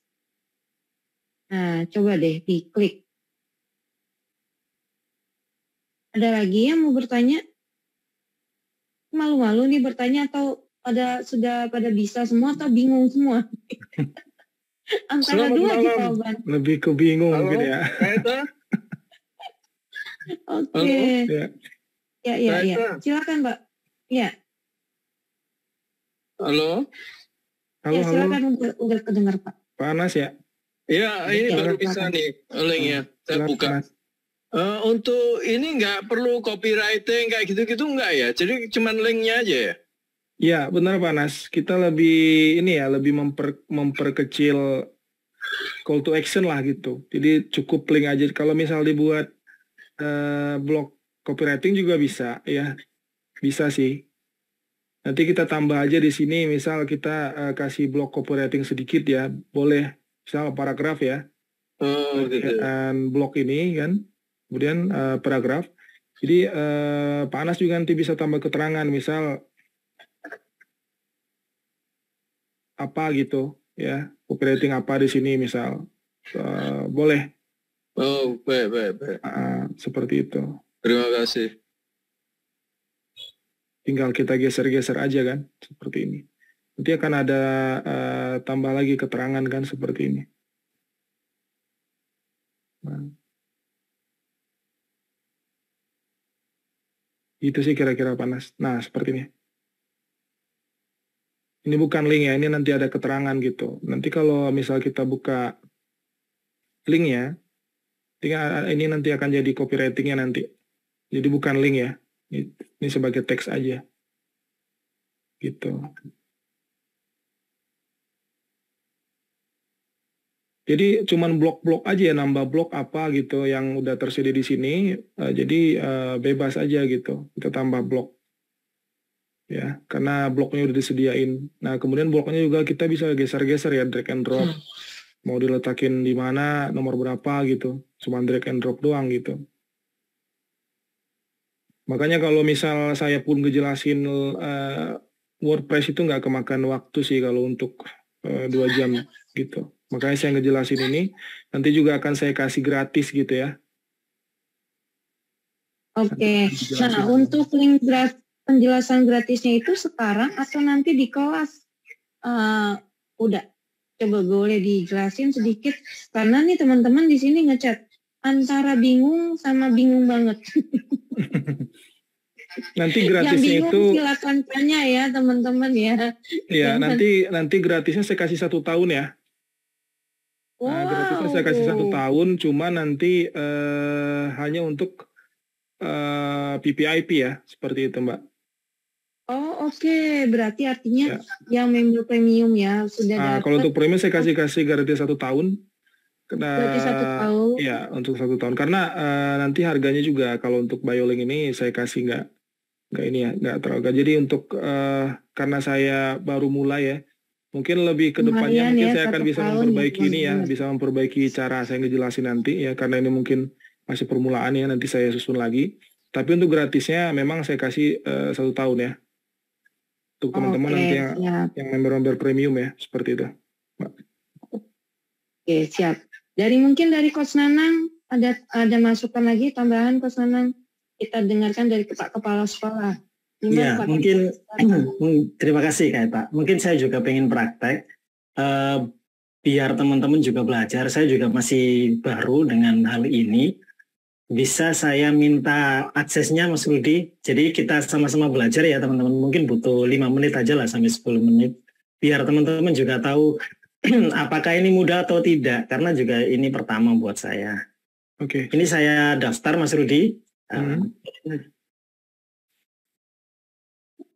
Nah, coba deh diklik. Ada lagi yang mau bertanya? Malu-malu nih bertanya atau sudah pada bisa semua atau bingung semua? Antara Selamat dua malam. jawaban. Lebih ke bingung Halo, mungkin ya. Kaita? Oke. Ya. Ya. Kaita? Silakan, Mbak. Ya. Halo? Halo, Ya, silakan udah kedengar, Pak. Pak Anas ya. Ya, ini Ya, baru silakan. bisa nih linknya. Saya Silakan, buka. Anas. Untuk ini nggak perlu copywriting kayak gitu-gitu nggak ya? Jadi cuman linknya aja ya? Ya, benar Pak Anas. Kita lebih lebih memperkecil call to action lah gitu. Jadi cukup link aja. Kalau misal dibuat blog copywriting juga bisa ya. Bisa sih. Nanti kita tambah aja di sini, misal kita kasih blog copywriting sedikit ya, boleh. Misal paragraf ya. Oh, gitu. Dan blog ini kan, kemudian paragraf. Jadi Pak Anas juga nanti bisa tambah keterangan, misal apa gitu ya, copywriting apa di sini misal, boleh. Oh, baik. Seperti itu. Terima kasih. Tinggal kita geser-geser aja kan, seperti ini. Nanti akan ada tambah lagi keterangan kan, seperti ini. Nah. Itu sih kira-kira Panas. Nah, seperti ini. Ini bukan link ya, ini nanti ada keterangan gitu. Nanti kalau misal kita buka linknya, ini nanti akan jadi copywritingnya nanti. Jadi bukan link ya, ini sebagai teks aja. Gitu. Jadi cuman blok-blok aja ya, nambah blok apa gitu yang udah tersedia di sini. Jadi bebas aja gitu, kita tambah blok. Ya, karena bloknya udah disediain. Nah, kemudian bloknya juga kita bisa geser-geser ya, drag and drop. Mau diletakin di mana, nomor berapa gitu. Cuma drag and drop doang gitu. Makanya kalau misal saya pun ngejelasin WordPress itu nggak kemakan waktu sih kalau untuk 2 jam gitu. Makanya saya ngejelasin ini, nanti juga akan saya kasih gratis gitu ya. Oke, nah untuk link penjelasan gratisnya itu sekarang atau nanti di kelas? Udah, coba boleh dijelasin sedikit karena nih teman-teman di sini ngechat antara bingung sama bingung banget. Nanti gratisnya yang bingung, itu silakan tanya ya teman-teman ya. Ya nanti gratisnya saya kasih 1 tahun ya. Nah, gratisnya saya kasih 1 tahun, cuma nanti hanya untuk PPIP ya, seperti itu Mbak. Oh oke. Berarti artinya yang member premium ya sudah dapat. Kalau untuk premium saya kasih gratis 1 tahun. Gratis 1 tahun. Ya, untuk 1 tahun. Karena nanti harganya juga kalau untuk BioLink ini saya kasih ini ya, nggak terlalu. Jadi untuk karena saya baru mulai ya, mungkin lebih ke depannya Lumayan mungkin ya, saya akan 1 bisa tahun memperbaiki gitu, ini ya, bagus. bisa memperbaiki cara saya ngejelasin nanti ya, karena ini mungkin masih permulaan ya, nanti saya susun lagi. Tapi untuk gratisnya memang saya kasih 1 tahun ya, untuk teman-teman Oke, nanti siap. yang member-member premium ya, seperti itu. Mbak. Oke, siap. Mungkin dari Coach Nanang ada masukan lagi tambahan Coach Nanang? Kita dengarkan dari Pak Kepala Sekolah. Ya, Pak? mungkin terima kasih Pak. Mungkin saya juga pengen praktek biar teman-teman juga belajar. Saya juga masih baru dengan hal ini. Bisa saya minta aksesnya Mas Rudi. Jadi kita sama-sama belajar ya teman-teman. Mungkin butuh 5 menit aja lah sampai 10 menit. Biar teman-teman juga tahu apakah ini mudah atau tidak. Karena juga ini pertama buat saya. Oke. Ini saya daftar Mas Rudi.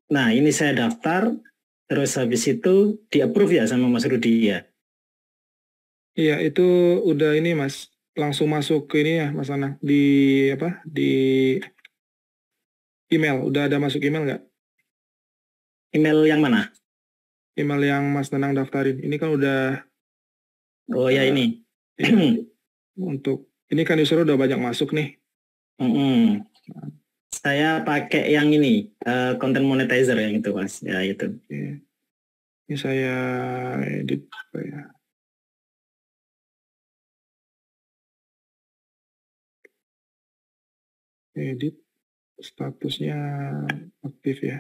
Nah, ini saya daftar, terus habis itu di-approve ya sama Mas Rudi ya? Iya, itu udah ini Mas, langsung masuk ke ini ya Mas Anang, di email, udah ada masuk email nggak? Email yang mana? Email yang Mas Nanang daftarin, ini kan udah... Oh ya ini. Untuk, ini kan user udah banyak masuk nih. Saya pakai yang ini, content monetizer yang itu Mas, ya itu. Oke. Ini saya edit ya. Edit, statusnya aktif ya.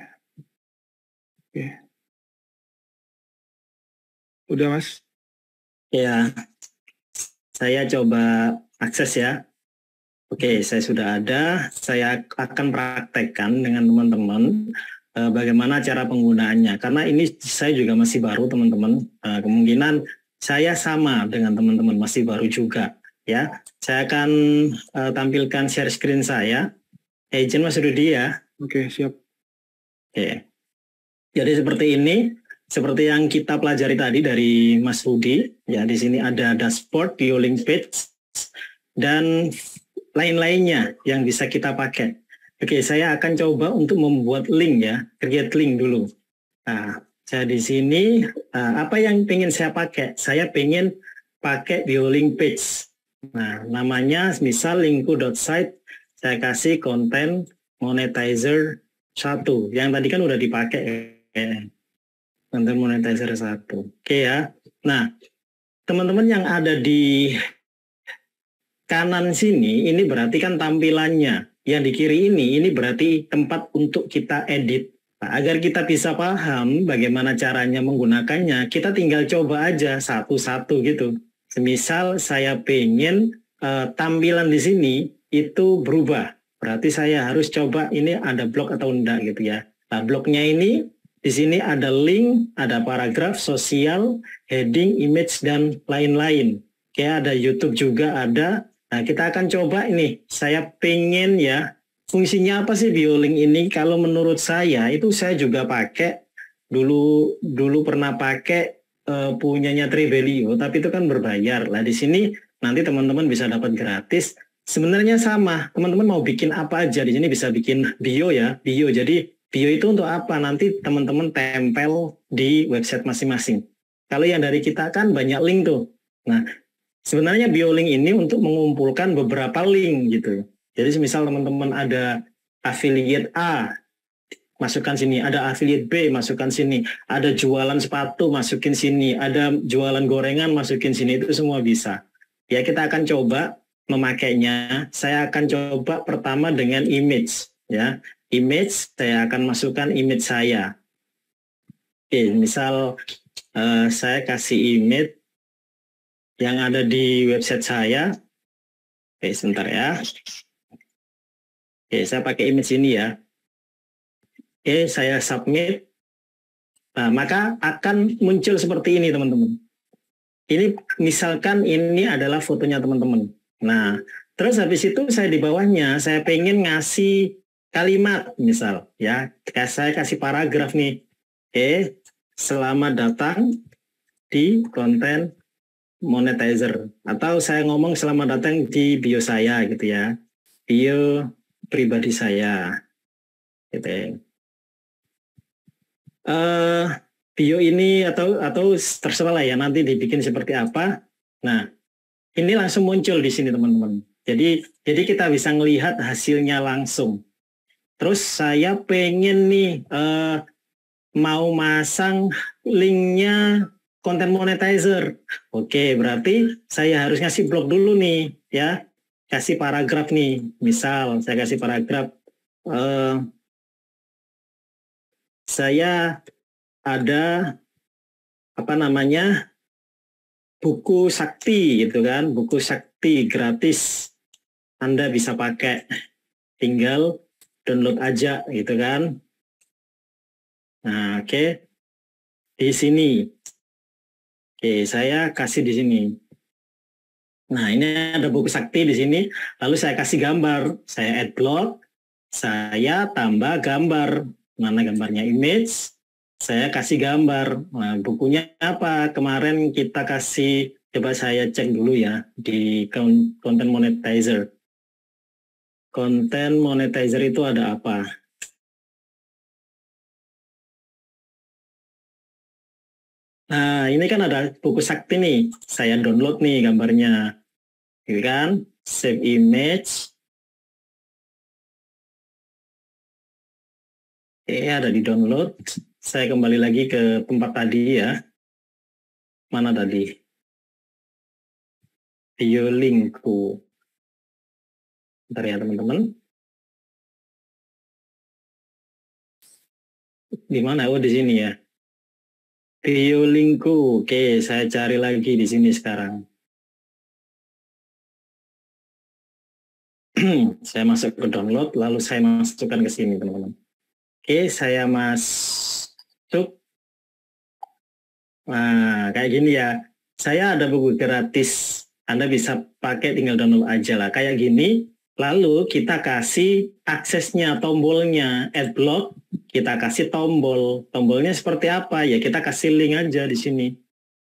Oke. Udah Mas? Ya, saya coba akses ya. Oke, saya sudah ada. Saya akan praktekkan dengan teman-teman bagaimana cara penggunaannya. Karena ini saya juga masih baru teman-teman. Kemungkinan saya sama dengan teman-teman masih baru juga. Ya, saya akan tampilkan share screen saya. Izin Mas Rudi ya. Oke, siap. Oke. Jadi seperti ini, seperti yang kita pelajari tadi dari Mas Rudi. Ya, di sini ada dashboard, Biolink page, dan lain-lainnya yang bisa kita pakai. Oke, saya akan coba untuk membuat link ya, create link dulu. Nah, saya di sini apa yang pengen saya pakai? Saya pengen pakai Biolink page. Nah, namanya misal linku.site, saya kasih content monetizer 1. Yang tadi kan udah dipakai content monetizer 1. Oke ya. Nah, teman-teman yang ada di kanan sini, ini berarti kan tampilannya. Yang di kiri ini berarti tempat untuk kita edit. Nah, agar kita bisa paham bagaimana caranya menggunakannya, kita tinggal coba aja satu-satu gitu. Semisal saya pengen tampilan di sini itu berubah. Berarti saya harus coba ini ada blog atau enggak gitu ya. Nah, blognya ini di sini ada link, ada paragraf, sosial, heading, image, dan lain-lain. Kayak ada YouTube juga ada. Nah, kita akan coba ini. Saya pengen ya, fungsinya apa sih Biolink ini? Kalau menurut saya, itu saya juga pakai. Dulu pernah pakai punyanya Trebelio, tapi itu kan berbayar. Lah di sini nanti teman-teman bisa dapat gratis. Sebenarnya sama. Teman-teman mau bikin apa aja. Di sini bisa bikin bio ya. Bio. Jadi bio itu untuk apa? Nanti teman-teman tempel di website masing-masing. Kalau yang dari kita kan banyak link tuh. Nah, sebenarnya Biolink ini untuk mengumpulkan beberapa link gitu. Jadi misal teman-teman ada affiliate A, masukkan sini. Ada affiliate B, masukkan sini. Ada jualan sepatu, masukin sini. Ada jualan gorengan, masukin sini. Itu semua bisa. Ya, kita akan coba memakainya. Saya akan coba pertama dengan image. Ya, image, saya akan masukkan image saya. Oke, misal saya kasih image yang ada di website saya. Oke, sebentar ya. Oke, saya pakai image ini ya. Oke, saya submit. Nah, maka akan muncul seperti ini, teman-teman. Ini misalkan ini adalah fotonya teman-teman. Nah, terus habis itu saya di bawahnya, saya pengen ngasih kalimat, misal. Ya, saya kasih paragraf nih. Oke, selamat datang di konten monetizer, atau saya ngomong selamat datang di bio saya gitu ya, bio pribadi saya. Gitu ya. Bio ini atau terserah lah ya, nanti dibikin seperti apa. Nah, ini langsung muncul di sini teman-teman. Jadi kita bisa melihat hasilnya langsung. Terus saya pengen nih mau masang linknya content monetizer. Oke, berarti saya harus ngasih blok dulu nih ya. Kasih paragraf nih. Misal saya kasih paragraf saya ada buku sakti gitu kan, buku sakti gratis, Anda bisa pakai, tinggal download aja gitu kan. Nah, oke. Di sini, oke, saya kasih di sini. Nah, ini ada buku sakti di sini, lalu saya kasih gambar, saya add block, saya tambah gambar, mana gambarnya, image. Saya kasih gambar. Nah, bukunya apa? Kemarin kita kasih, coba saya cek dulu ya di content monetizer. Content monetizer itu ada apa? Nah, ini kan ada buku sakti nih. Saya download nih gambarnya. Gitu kan? Save image. Oke, ada di download. Saya kembali lagi ke tempat tadi ya. Mana tadi? Bio linku. Bentar ya teman-teman. Di mana? Oh, di sini ya. Bio linku. Oke, saya cari lagi di sini sekarang. Saya masuk ke download, lalu saya masukkan ke sini teman-teman. Oke, saya masuk. Nah, kayak gini ya. Saya ada buku gratis. Anda bisa pakai, tinggal download aja lah. Kayak gini. Lalu kita kasih aksesnya, tombolnya, add block. Kita kasih tombol. Tombolnya seperti apa? Ya kita kasih link aja di sini.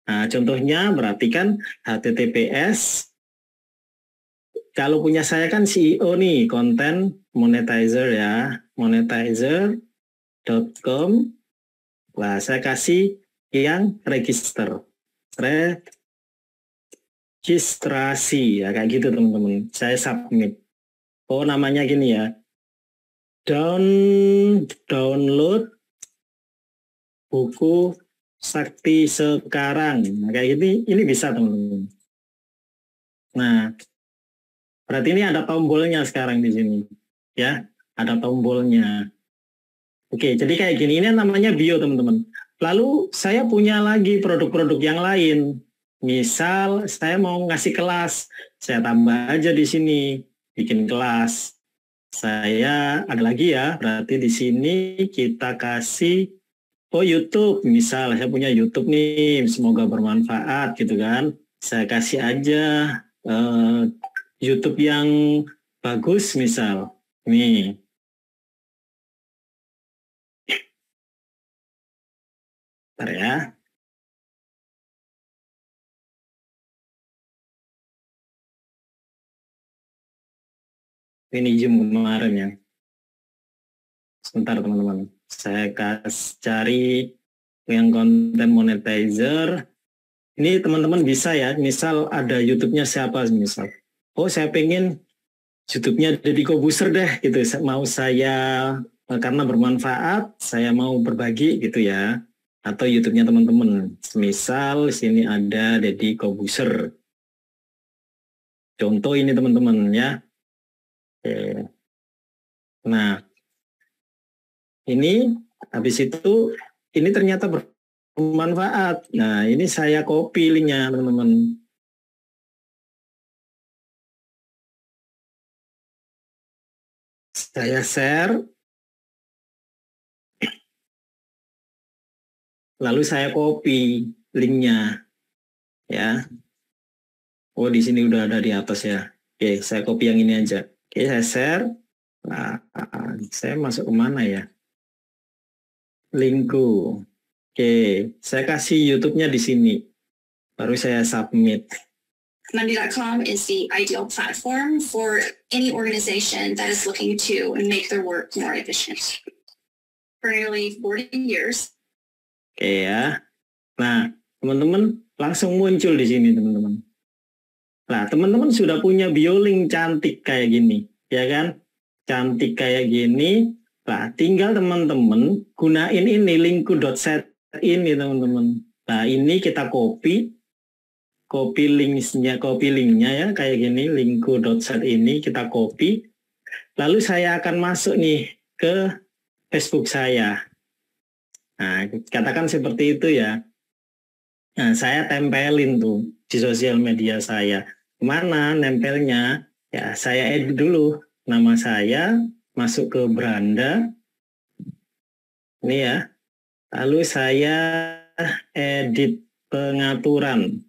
Nah, contohnya berarti kan HTTPS. Kalau punya saya kan CEO nih, content monetizer ya. Monetizer.com. Nah, saya kasih yang register. Registrasi ya, kayak gitu teman-teman. Saya submit. Oh, namanya gini ya. Download buku sakti sekarang. Nah, kayak gini, ini bisa teman-teman. Nah, berarti ini ada tombolnya sekarang di sini. Ya, ada tombolnya. Oke, jadi kayak gini, ini namanya bio teman-teman. Lalu saya punya lagi produk-produk yang lain. Misal saya mau ngasih kelas, saya tambah aja di sini, bikin kelas. Saya ada lagi ya, berarti di sini kita kasih YouTube. Misal saya punya YouTube nih, semoga bermanfaat gitu kan. Saya kasih aja YouTube yang bagus misal. Nih. Bentar ya. Ini Zoom kemarin ya. Sebentar teman-teman. Saya cari yang content monetizer. Ini teman-teman bisa ya. Misal ada YouTube-nya siapa misal. Oh, saya pengen YouTube-nya Deddy Corbuzier deh gitu. Mau saya karena bermanfaat, saya mau berbagi gitu ya. Atau YouTube-nya teman-teman. Misal sini ada Deddy Corbuzier. Contoh ini teman-teman ya. Oke. Nah, ini habis itu ini ternyata bermanfaat. Nah, ini saya copy linknya teman-teman. Saya share. Lalu saya copy linknya. Ya. Oh, di sini udah ada di atas ya. Oke, saya copy yang ini aja. Oke, saya share. Nah, saya masuk ke mana ya? Linku. Oke, saya kasih YouTube-nya di sini. Baru saya submit. Mandi.com is the ideal platform for any organization that is looking to make their work more efficient. for nearly 40 years. Oke ya. Nah, teman-teman langsung muncul di sini, teman-teman. Nah, teman-teman sudah punya BioLink cantik kayak gini, ya kan? Cantik kayak gini. Nah, tinggal teman-teman gunain ini linku.set ini, teman-teman. Nah, ini kita copy linknya ya, kayak gini, linku.set ini kita copy. Lalu saya akan masuk nih ke Facebook saya. Nah, katakan seperti itu ya. Nah, saya tempelin tuh di sosial media saya. Mana nempelnya? Ya, saya edit dulu nama saya, masuk ke beranda. Ini ya. Lalu saya edit pengaturan.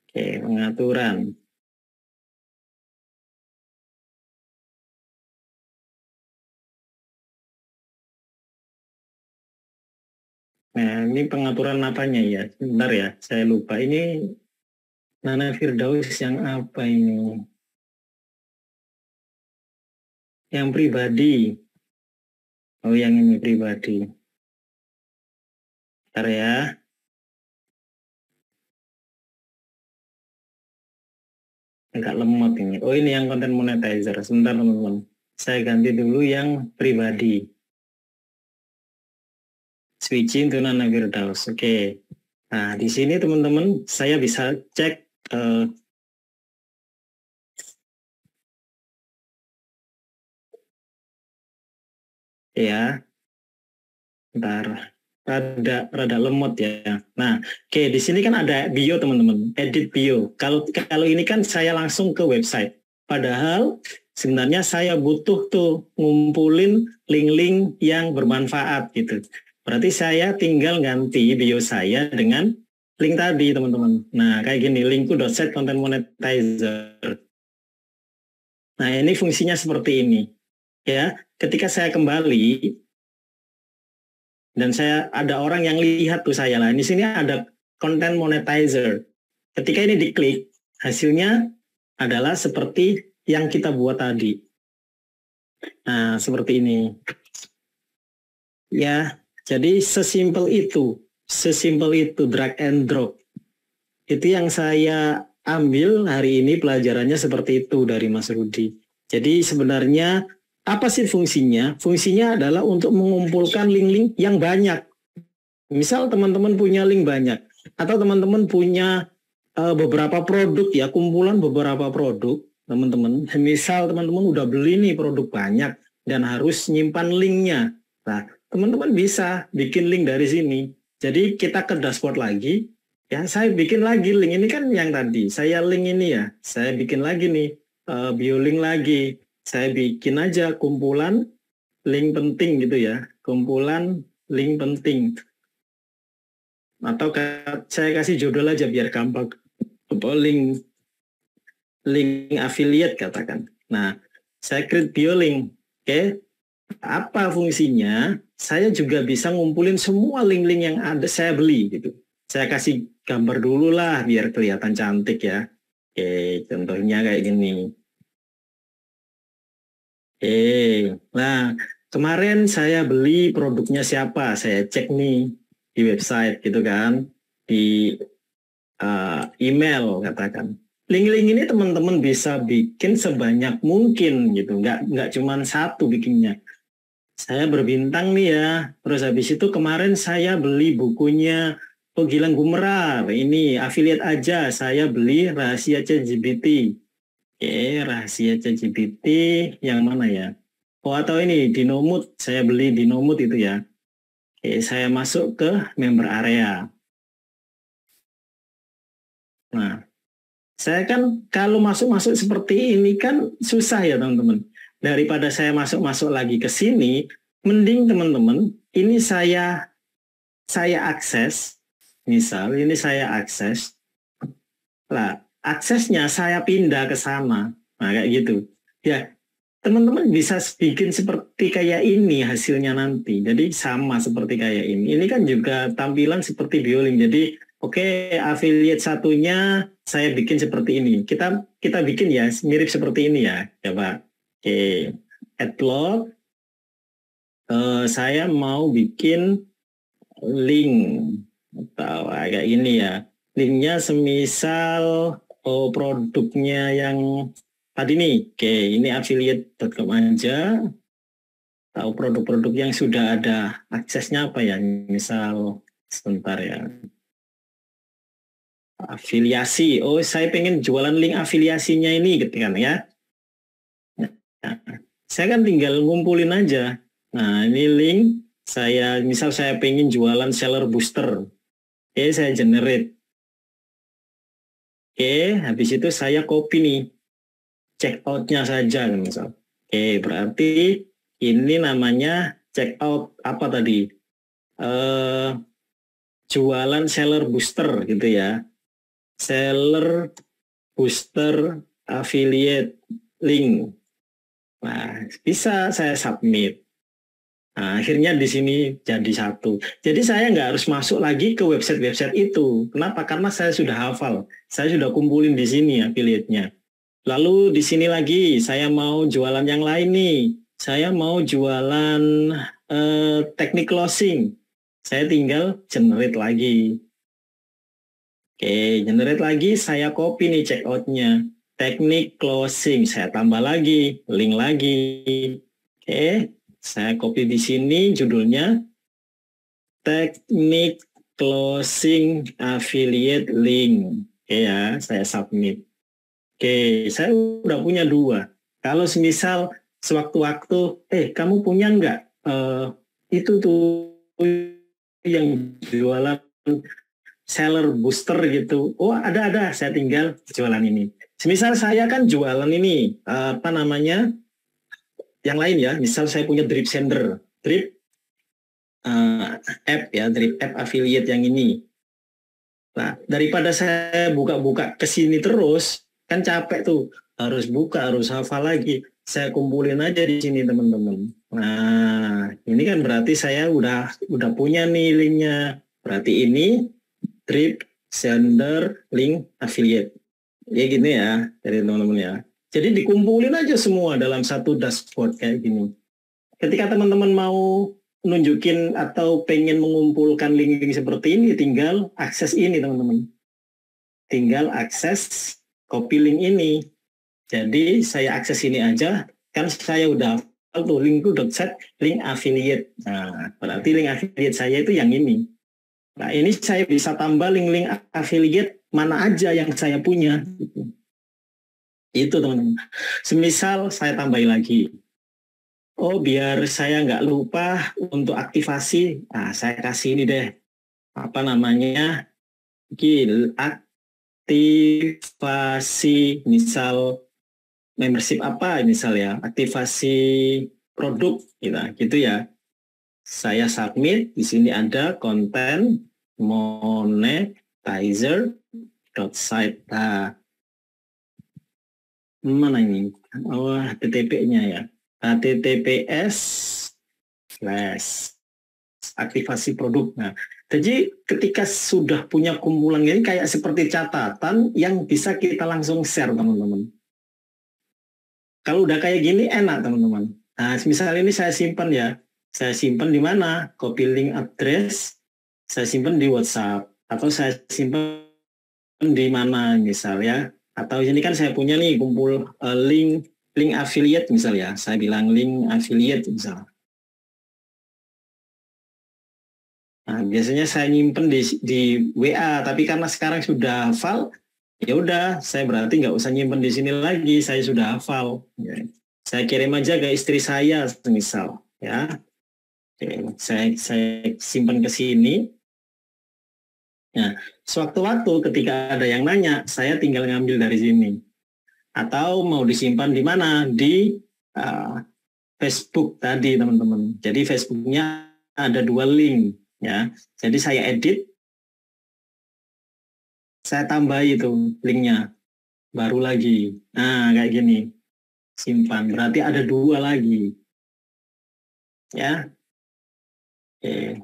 Oke, pengaturan. Nah, ini pengaturan apanya ya? Sebentar ya, saya lupa. Ini Nana Firdaus yang apa ini? Yang pribadi. Oh, yang ini pribadi. Bentar ya. Agak lemot ini. Oh, ini yang content monetizer. Sebentar teman-teman. Saya ganti dulu yang pribadi. Switching to Nana Firdaus. Oke. Nah, di sini teman-teman saya bisa cek ya. Bentar. Rada lemot ya. Nah, oke, di sini kan ada bio teman-teman, edit bio. Kalau ini kan saya langsung ke website. Padahal sebenarnya saya butuh tuh ngumpulin link-link yang bermanfaat gitu. Berarti saya tinggal ganti bio saya dengan link tadi teman-teman. Nah, kayak gini, linku.set content monetizer. Nah, ini fungsinya seperti ini. Ya, ketika saya kembali dan ada orang yang lihat tuh saya lah. Di sini ada content monetizer. Ketika ini diklik, hasilnya adalah seperti yang kita buat tadi. Nah, seperti ini. Ya, jadi sesimpel itu drag and drop. Itu yang saya ambil hari ini, pelajarannya seperti itu dari Mas Rudi. Jadi sebenarnya apa sih fungsinya? Fungsinya adalah untuk mengumpulkan link-link yang banyak. Misal teman-teman punya link banyak, atau teman-teman punya beberapa produk ya, kumpulan beberapa produk, teman-teman. Misal teman-teman udah beli nih produk banyak dan harus nyimpan linknya. Nah, teman-teman bisa bikin link dari sini. Jadi kita ke dashboard lagi, ya saya bikin lagi link ini kan yang tadi. Saya link ini ya, saya bikin lagi nih BioLink lagi. Saya bikin aja kumpulan link penting gitu ya, kumpulan link penting. Atau saya kasih judul aja biar gampang. Link affiliate katakan. Nah, saya create BioLink. Oke. Apa fungsinya? Saya juga bisa ngumpulin semua link-link yang ada saya beli gitu. Saya kasih gambar dulu lah biar kelihatan cantik ya. Oke, contohnya kayak gini. Nah kemarin saya beli produknya siapa, saya cek nih di website gitu kan, di email katakan. Link-link ini teman-teman bisa bikin sebanyak mungkin gitu, nggak cuma satu bikinnya. Saya berbintang nih ya, terus habis itu kemarin saya beli bukunya Gilang Gumelar, ini affiliate aja, saya beli Rahasia ChatGPT. Rahasia ChatGPT yang mana ya? Oh, atau ini Dinomut, saya beli Dinomut itu ya. Saya masuk ke member area. Nah, saya kan kalau masuk seperti ini kan susah ya teman-teman. Daripada saya masuk lagi ke sini, mending teman-teman ini saya akses. Misal ini saya akses. Lah, aksesnya saya pindah ke sana. Nah, kayak gitu. Ya, teman-teman bisa bikin seperti kayak ini hasilnya nanti. Jadi sama seperti kayak ini. Ini kan juga tampilan seperti BioLink. Jadi, oke, affiliate satunya saya bikin seperti ini. Kita bikin ya mirip seperti ini ya. Coba. Oke, adblock. saya mau bikin link atau kayak ini ya. Linknya semisal produknya yang tadi nih. Oke, ini affiliate.com aja. Tahu produk-produk yang sudah ada aksesnya apa ya? Misal sebentar ya. Afiliasi. Oh, saya pengen jualan link afiliasinya ini gitu kan ya. Nah, saya kan tinggal ngumpulin aja. Nah, ini link saya, misal saya pengen jualan seller booster. Oke, saya generate. Oke, habis itu saya copy nih. Check out-nya saja misal. Oke, berarti ini namanya check out apa tadi? Jualan seller booster gitu ya. Seller booster affiliate link. Nah, bisa saya submit. Nah, akhirnya di sini jadi satu. Jadi saya nggak harus masuk lagi ke website-website itu. Kenapa? Karena saya sudah hafal. Saya sudah kumpulin di sini affiliate-nya. Lalu di sini lagi saya mau jualan yang lain nih. Saya mau jualan teknik closing. Saya tinggal generate lagi. Oke, generate lagi, saya copy nih checkout-nya. Teknik closing, saya tambah lagi, link lagi. Oke, saya copy di sini judulnya teknik closing affiliate link. Oke ya, saya submit. Oke, saya udah punya 2. Kalau semisal sewaktu-waktu, kamu punya nggak itu tuh yang jualan seller booster gitu. Oh, ada. Saya tinggal jualan ini. Semisal saya kan jualan ini, apa namanya, yang lain ya. Misal saya punya drip sender, drip app ya, drip app affiliate yang ini. Nah, daripada saya buka-buka ke sini terus, kan capek tuh. Harus buka, harus hafal lagi. Saya kumpulin aja di sini teman-teman. Nah, ini kan berarti saya udah punya nih linknya. Berarti ini drip sender link affiliate. Ya gini ya, dari teman-teman ya. Jadi dikumpulin aja semua dalam satu dashboard kayak gini. Ketika teman-teman mau nunjukin atau pengen mengumpulkan link-link seperti ini, tinggal akses ini teman-teman. Tinggal akses copy link ini. Jadi saya akses ini aja, kan saya udah tuh link.set link affiliate. Nah, berarti link affiliate saya itu yang ini. Nah, ini saya bisa tambah link-link affiliate mana aja yang saya punya. Itu teman-teman. Semisal saya tambahin lagi. Oh, biar saya nggak lupa untuk aktivasi. Nah, saya kasih ini deh. Apa namanya? Aktivasi, misal membership apa misal ya. Aktivasi produk gitu ya. Saya submit, di sini ada konten monetizer.site. Nah, mana ini? Oh, HTTP-nya ya. https://aktivasi produk. Nah, jadi ketika sudah punya kumpulan ini kayak seperti catatan yang bisa kita langsung share teman-teman. Kalau udah kayak gini enak teman-teman. Nah, misal ini saya simpan ya. Saya simpan di mana? Copy link address, saya simpan di WhatsApp, atau saya simpan di mana misal ya. Atau ini kan saya punya nih kumpul link affiliate misal ya. Saya bilang link affiliate misal. Nah, biasanya saya nyimpen di WA, tapi karena sekarang sudah hafal, ya udah, saya berarti nggak usah nyimpen di sini lagi, saya sudah hafal. Ya. Saya kirim aja ke istri saya misal ya. Oke, saya simpan ke sini. Nah, sewaktu-waktu ketika ada yang nanya, saya tinggal ngambil dari sini. Atau mau disimpan di mana? Di Facebook tadi, teman-teman. Jadi Facebooknya ada 2 link, ya. Jadi saya edit, saya tambah itu linknya, baru lagi. Nah, kayak gini. Simpan, berarti ada 2 lagi. Ya. Oke.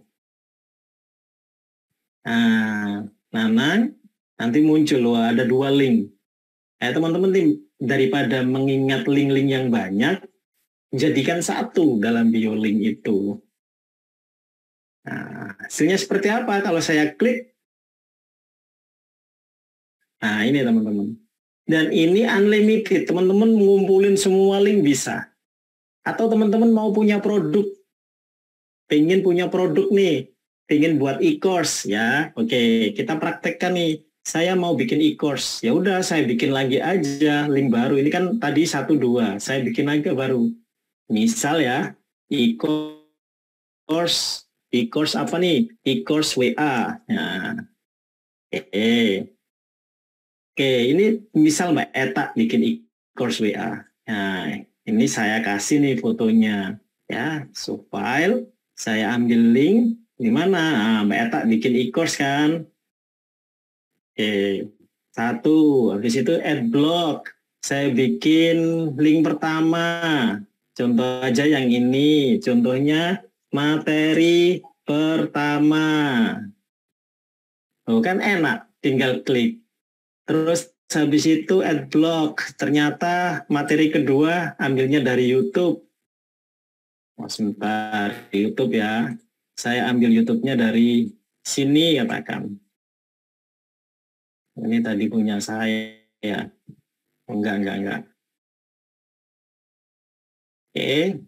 Nah, nanti muncul loh ada 2 link. Teman-teman daripada mengingat link-link yang banyak, jadikan satu dalam BioLink itu. Nah, hasilnya seperti apa kalau saya klik? Nah, ini teman-teman. Dan ini unlimited, teman-teman ngumpulin semua link bisa. Atau teman-teman mau punya produk, pengen punya produk nih, pengen buat e-course ya. Oke, kita praktekkan nih. Saya mau bikin e-course. Ya udah, saya bikin lagi aja link baru. Ini kan tadi 1 2, saya bikin lagi baru. Misal ya, e-course apa nih? E-course WA. Nah, Oke, ini misal Mbak Eta bikin e-course WA. Nah, ini saya kasih nih fotonya. Ya, so file, saya ambil link. Di mana? Nah, Mbak Eta bikin e-course kan? Oke, 1. Habis itu add block. Saya bikin link pertama. Contoh aja yang ini. Contohnya materi pertama. Oh, kan enak, tinggal klik. Terus habis itu add block. Ternyata materi kedua ambilnya dari YouTube. Oh, sebentar, di YouTube ya. Saya ambil YouTube-nya dari sini katakan. Ini tadi punya saya. Enggak. Oke.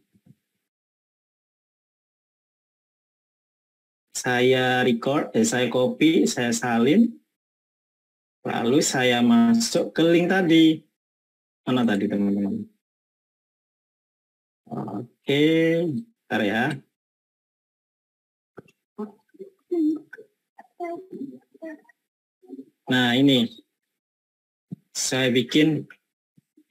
Saya record, saya copy, saya salin. Lalu saya masuk ke link tadi. Mana tadi teman-teman? Oke, bentar ya. Nah ini, saya bikin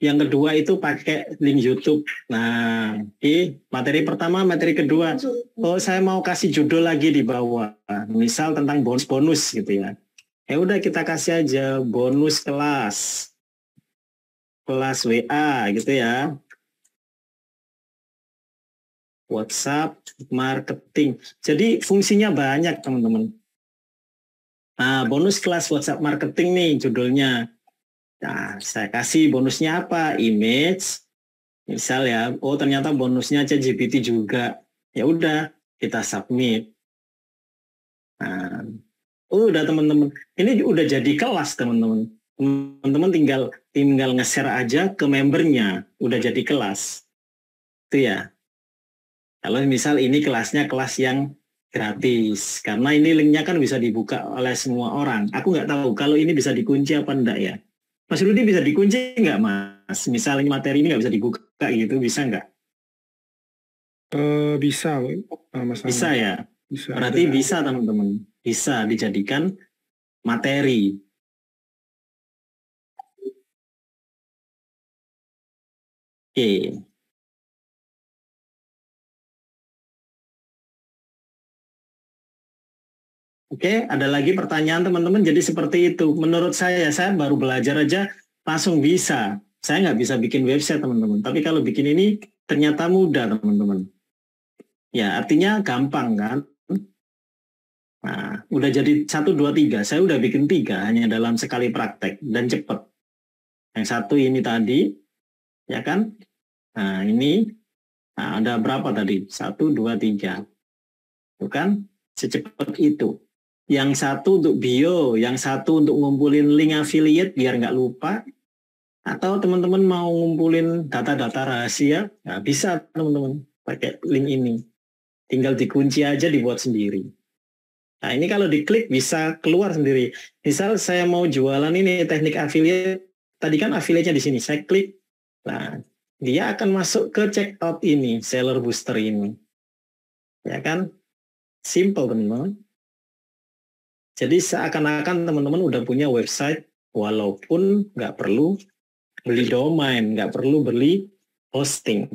yang kedua itu pakai link YouTube. Nah, di materi pertama, materi kedua. Oh, saya mau kasih judul lagi di bawah. Misal tentang bonus-bonus gitu ya. Ya udah kita kasih aja bonus kelas WA gitu ya. WhatsApp marketing. Jadi fungsinya banyak teman-teman. Nah, bonus kelas WhatsApp marketing nih judulnya. Nah, saya kasih bonusnya apa? Image. Misal ya, oh ternyata bonusnya ChatGPT juga. Ya udah, kita submit. Nah, udah teman-teman. Ini udah jadi kelas teman-teman. Teman-teman tinggal nge-share aja ke membernya. Udah jadi kelas. Itu ya. Kalau misal ini kelasnya kelas yang gratis. Karena ini linknya kan bisa dibuka oleh semua orang. Aku nggak tahu kalau ini bisa dikunci apa enggak ya. Mas Rudi bisa dikunci nggak Mas? Misalnya materi ini nggak bisa dibuka gitu, bisa nggak? Bisa, Mas. Bisa ya? Bisa. Berarti bisa teman-teman. Bisa dijadikan materi. Oke. Oke, ada lagi pertanyaan teman-teman. Jadi seperti itu. Menurut saya baru belajar aja langsung bisa. Saya nggak bisa bikin website teman-teman. Tapi kalau bikin ini ternyata mudah teman-teman. Ya, artinya gampang kan. Nah, udah jadi 1, 2, 3. Saya udah bikin 3 hanya dalam sekali praktek dan cepat. Yang satu ini tadi, ya kan? Nah, ini ada berapa tadi? 1, 2, 3. Itu kan secepat itu. Yang satu untuk bio, yang satu untuk ngumpulin link affiliate biar nggak lupa. Atau teman-teman mau ngumpulin data-data rahasia, nah bisa teman-teman pakai link ini. Tinggal dikunci aja, dibuat sendiri. Nah ini kalau diklik bisa keluar sendiri. Misal saya mau jualan ini teknik affiliate, tadi kan affiliate-nya di sini. Saya klik, nah dia akan masuk ke checkout ini, seller booster ini. Ya kan? Simple teman-teman. Jadi seakan-akan teman-teman udah punya website walaupun nggak perlu beli domain, nggak perlu beli hosting.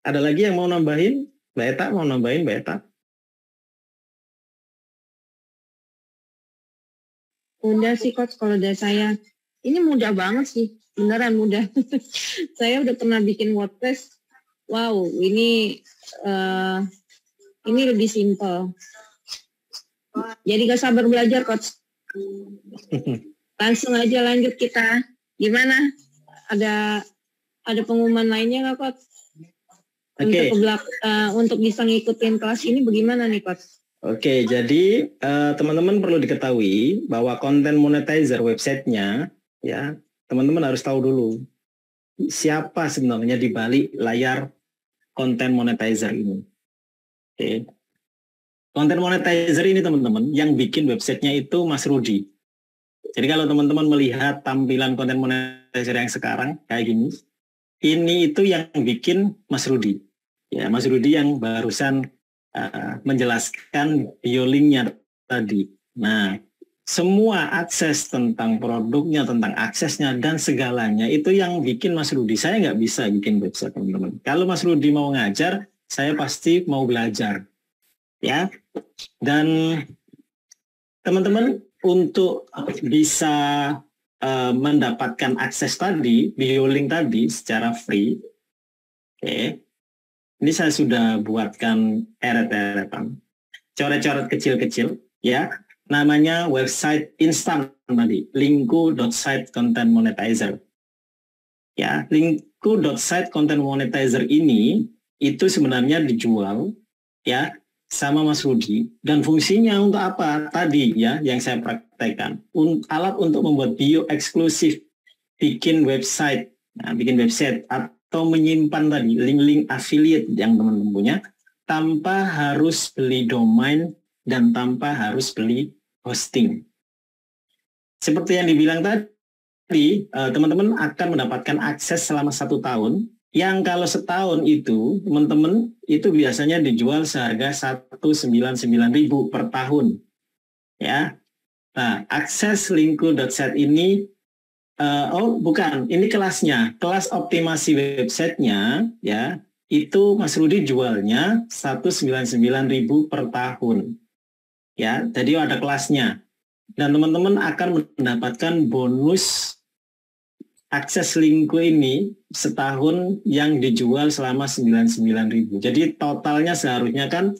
Ada lagi yang mau nambahin? Mbak Eta mau nambahin, Mbak Eta? Udah sih Coach, kalau dari saya. Ini mudah banget sih, beneran mudah. Saya udah pernah bikin WordPress. Wow, ini lebih simple. Jadi gak sabar belajar Coach. Langsung aja lanjut kita. Gimana? ada pengumuman lainnya nggak, Coach? Oke. Untuk bisa ngikutin kelas ini bagaimana nih, Coach? Oke, jadi teman-teman perlu diketahui bahwa content monetizer websitenya, ya teman-teman harus tahu dulu siapa sebenarnya di balik layar content monetizer ini. Oke. Content monetizer ini teman-teman yang bikin websitenya itu Mas Rudi. Jadi kalau teman-teman melihat tampilan content monetizer yang sekarang kayak gini, ini itu yang bikin Mas Rudi. Ya, Mas Rudi yang barusan menjelaskan bio linknya tadi. Nah, semua akses tentang produknya, tentang aksesnya dan segalanya itu yang bikin Mas Rudi. Saya nggak bisa bikin website, teman-teman. Kalau Mas Rudi mau ngajar, saya pasti mau belajar, ya. Dan teman-teman untuk bisa mendapatkan akses tadi, bio link tadi secara free, oke. Ini saya sudah buatkan eret-eretan, coret-coret kecil-kecil, ya. Namanya website instan tadi, linku.site content monetizer. Ya, linku.site content monetizer ini itu sebenarnya dijual, ya, sama Mas Rudi. Dan fungsinya untuk apa? Tadi ya, yang saya praktekkan, alat untuk membuat bio eksklusif, bikin website, atau menyimpan tadi link-link affiliate yang teman-teman punya tanpa harus beli domain dan tanpa harus beli hosting. Seperti yang dibilang tadi, teman-teman akan mendapatkan akses selama 1 tahun, yang kalau setahun itu teman-teman itu biasanya dijual seharga 199.000 per tahun, ya. Nah, akses linku.site ini ini kelasnya, kelas optimasi websitenya, ya, itu Mas Rudi jualnya 199.000 per tahun, ya. Jadi ada kelasnya, dan teman-teman akan mendapatkan bonus akses linku ini setahun yang dijual selama 99.000. Jadi totalnya seharusnya kan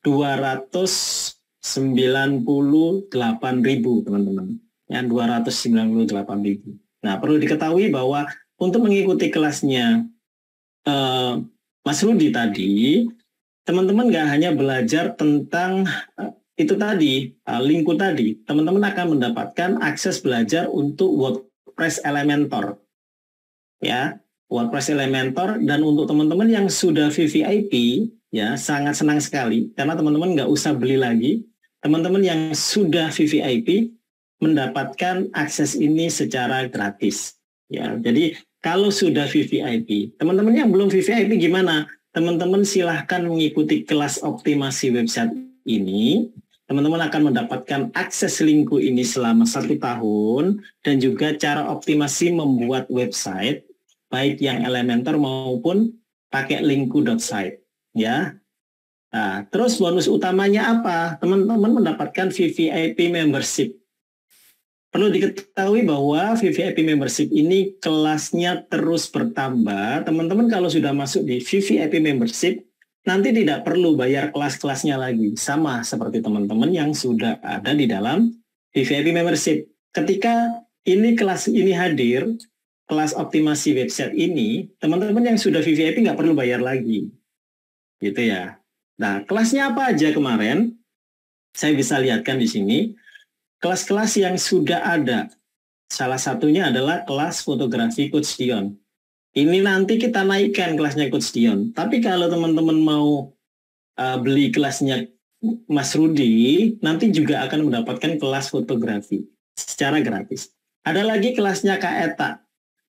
298.000, teman-teman. Ya, 298.000. Nah, perlu diketahui bahwa untuk mengikuti kelasnya Mas Rudi tadi, teman-teman nggak hanya belajar tentang itu tadi, linku tadi. Teman-teman akan mendapatkan akses belajar untuk WordPress Elementor. Ya, WordPress Elementor. Dan untuk teman-teman yang sudah VVIP, ya, sangat senang sekali karena teman-teman nggak usah beli lagi. Teman-teman yang sudah VVIP mendapatkan akses ini secara gratis, ya. Jadi kalau sudah VVIP, teman-teman yang belum VVIP gimana? Teman-teman silahkan mengikuti kelas optimasi website ini. Teman-teman akan mendapatkan akses linku ini selama 1 tahun dan juga cara optimasi membuat website baik yang Elementor maupun pakai linku.site, ya. Nah, terus bonus utamanya apa? Teman-teman mendapatkan VVIP membership. Perlu diketahui bahwa VVIP membership ini kelasnya terus bertambah. Teman-teman kalau sudah masuk di VVIP membership, nanti tidak perlu bayar kelas-kelasnya lagi. Sama seperti teman-teman yang sudah ada di dalam VVIP membership. Ketika kelas ini hadir, kelas optimasi website ini, teman-teman yang sudah VVIP nggak perlu bayar lagi. Gitu ya. Nah, kelasnya apa aja kemarin? Saya bisa lihatkan di sini. Kelas-kelas yang sudah ada, salah satunya adalah kelas fotografi Coach Dion. Ini nanti kita naikkan kelasnya Coach Dion. Tapi kalau teman-teman mau beli kelasnya Mas Rudi, nanti juga akan mendapatkan kelas fotografi secara gratis. Ada lagi kelasnya Kak Eta.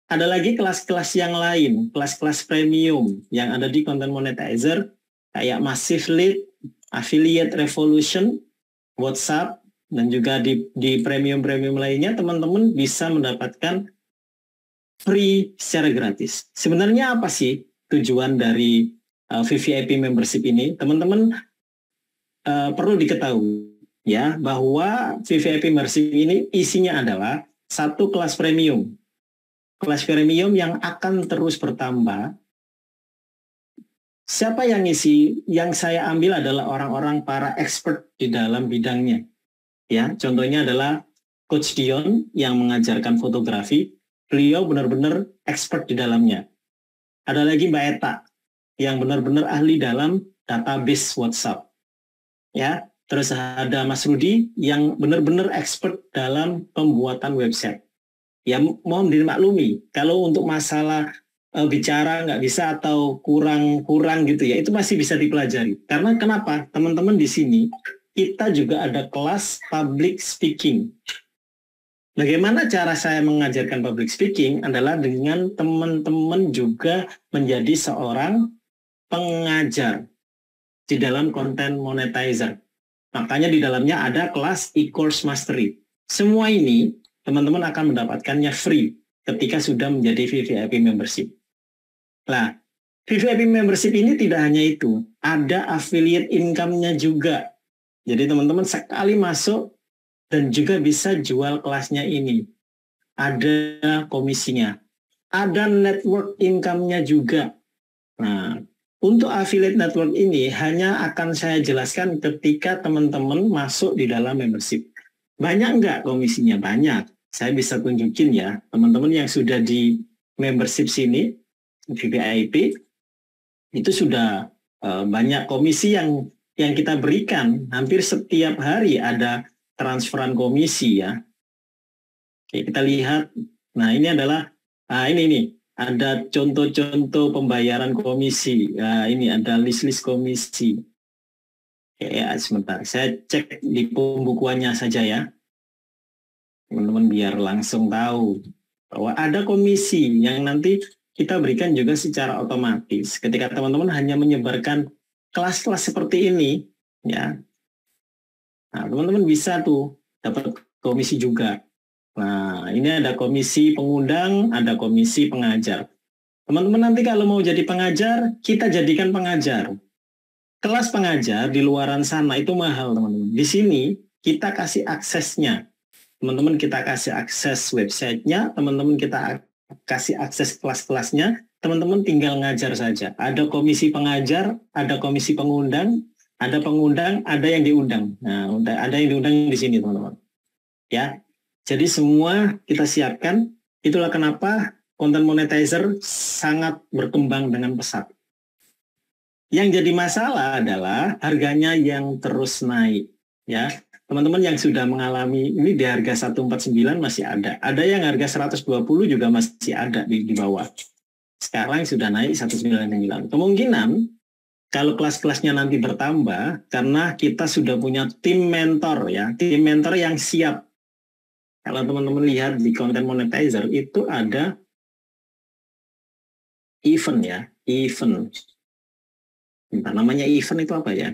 Ada lagi kelas-kelas yang lain, kelas-kelas premium yang ada di Content Monetizer, kayak Massive Lead, Affiliate Revolution, WhatsApp, dan juga di premium-premium lainnya teman-teman bisa mendapatkan free secara gratis. Sebenarnya apa sih tujuan dari VVIP membership ini? Teman-teman perlu diketahui ya bahwa VVIP membership ini isinya adalah 1 kelas premium. Kelas premium yang akan terus bertambah. Siapa yang isi? Yang saya ambil adalah orang-orang para expert di dalam bidangnya. Ya, contohnya adalah Coach Dion yang mengajarkan fotografi, beliau benar-benar expert di dalamnya. Ada lagi Mbak Eta yang benar-benar ahli dalam database WhatsApp. Ya, terus ada Mas Rudi yang benar-benar expert dalam pembuatan website. Ya, mohon dimaklumi kalau untuk masalah bicara nggak bisa atau kurang gitu ya, itu masih bisa dipelajari. Karena kenapa? Teman-teman di sini kita juga ada kelas public speaking. Bagaimana cara saya mengajarkan public speaking adalah dengan teman-teman juga menjadi seorang pengajar di dalam content monetizer. Makanya di dalamnya ada kelas e-course mastery. Semua ini teman-teman akan mendapatkannya free ketika sudah menjadi VVIP membership. Nah, VVIP membership ini tidak hanya itu, ada affiliate income-nya juga. Jadi teman-teman sekali masuk dan juga bisa jual kelasnya ini. Ada komisinya. Ada network income-nya juga. Nah, untuk affiliate network ini hanya akan saya jelaskan ketika teman-teman masuk di dalam membership. Banyak enggak komisinya? Banyak. Saya bisa tunjukin ya, teman-teman yang sudah di membership sini, VVIP, itu sudah banyak komisi yang kita berikan. Hampir setiap hari ada transferan komisi ya. Oke, kita lihat. Nah, ini adalah ini ada contoh-contoh pembayaran komisi. Nah, ini ada list-list komisi. Oke, ya, sebentar. Saya cek di pembukuannya saja ya. Teman-teman biar langsung tahu bahwa ada komisi yang nanti kita berikan juga secara otomatis. Ketika teman-teman hanya menyebarkan kelas-kelas seperti ini ya. Nah, teman-teman bisa tuh dapat komisi juga. Nah, ini ada komisi pengundang, ada komisi pengajar. Teman-teman nanti kalau mau jadi pengajar, kita jadikan pengajar. Kelas pengajar di luaran sana itu mahal, teman-teman. Di sini kita kasih aksesnya. Teman-teman kita kasih akses websitenya, teman-teman kita kasih akses kelas-kelasnya, teman-teman tinggal ngajar saja. Ada komisi pengajar, ada komisi pengundang, ada pengundang, ada yang diundang. Nah, ada yang diundang di sini, teman-teman. Ya, jadi semua kita siapkan. Itulah kenapa content monetizer sangat berkembang dengan pesat. Yang jadi masalah adalah harganya yang terus naik. Ya, teman-teman yang sudah mengalami ini di harga 149 masih ada. Ada yang harga 120 juga masih ada di bawah. Sekarang sudah naik 199. Kemungkinan kalau kelas-kelasnya nanti bertambah, karena kita sudah punya tim mentor ya, tim mentor yang siap. Kalau teman-teman lihat di content monetizer itu ada event ya, event. Bentar, namanya event itu apa ya?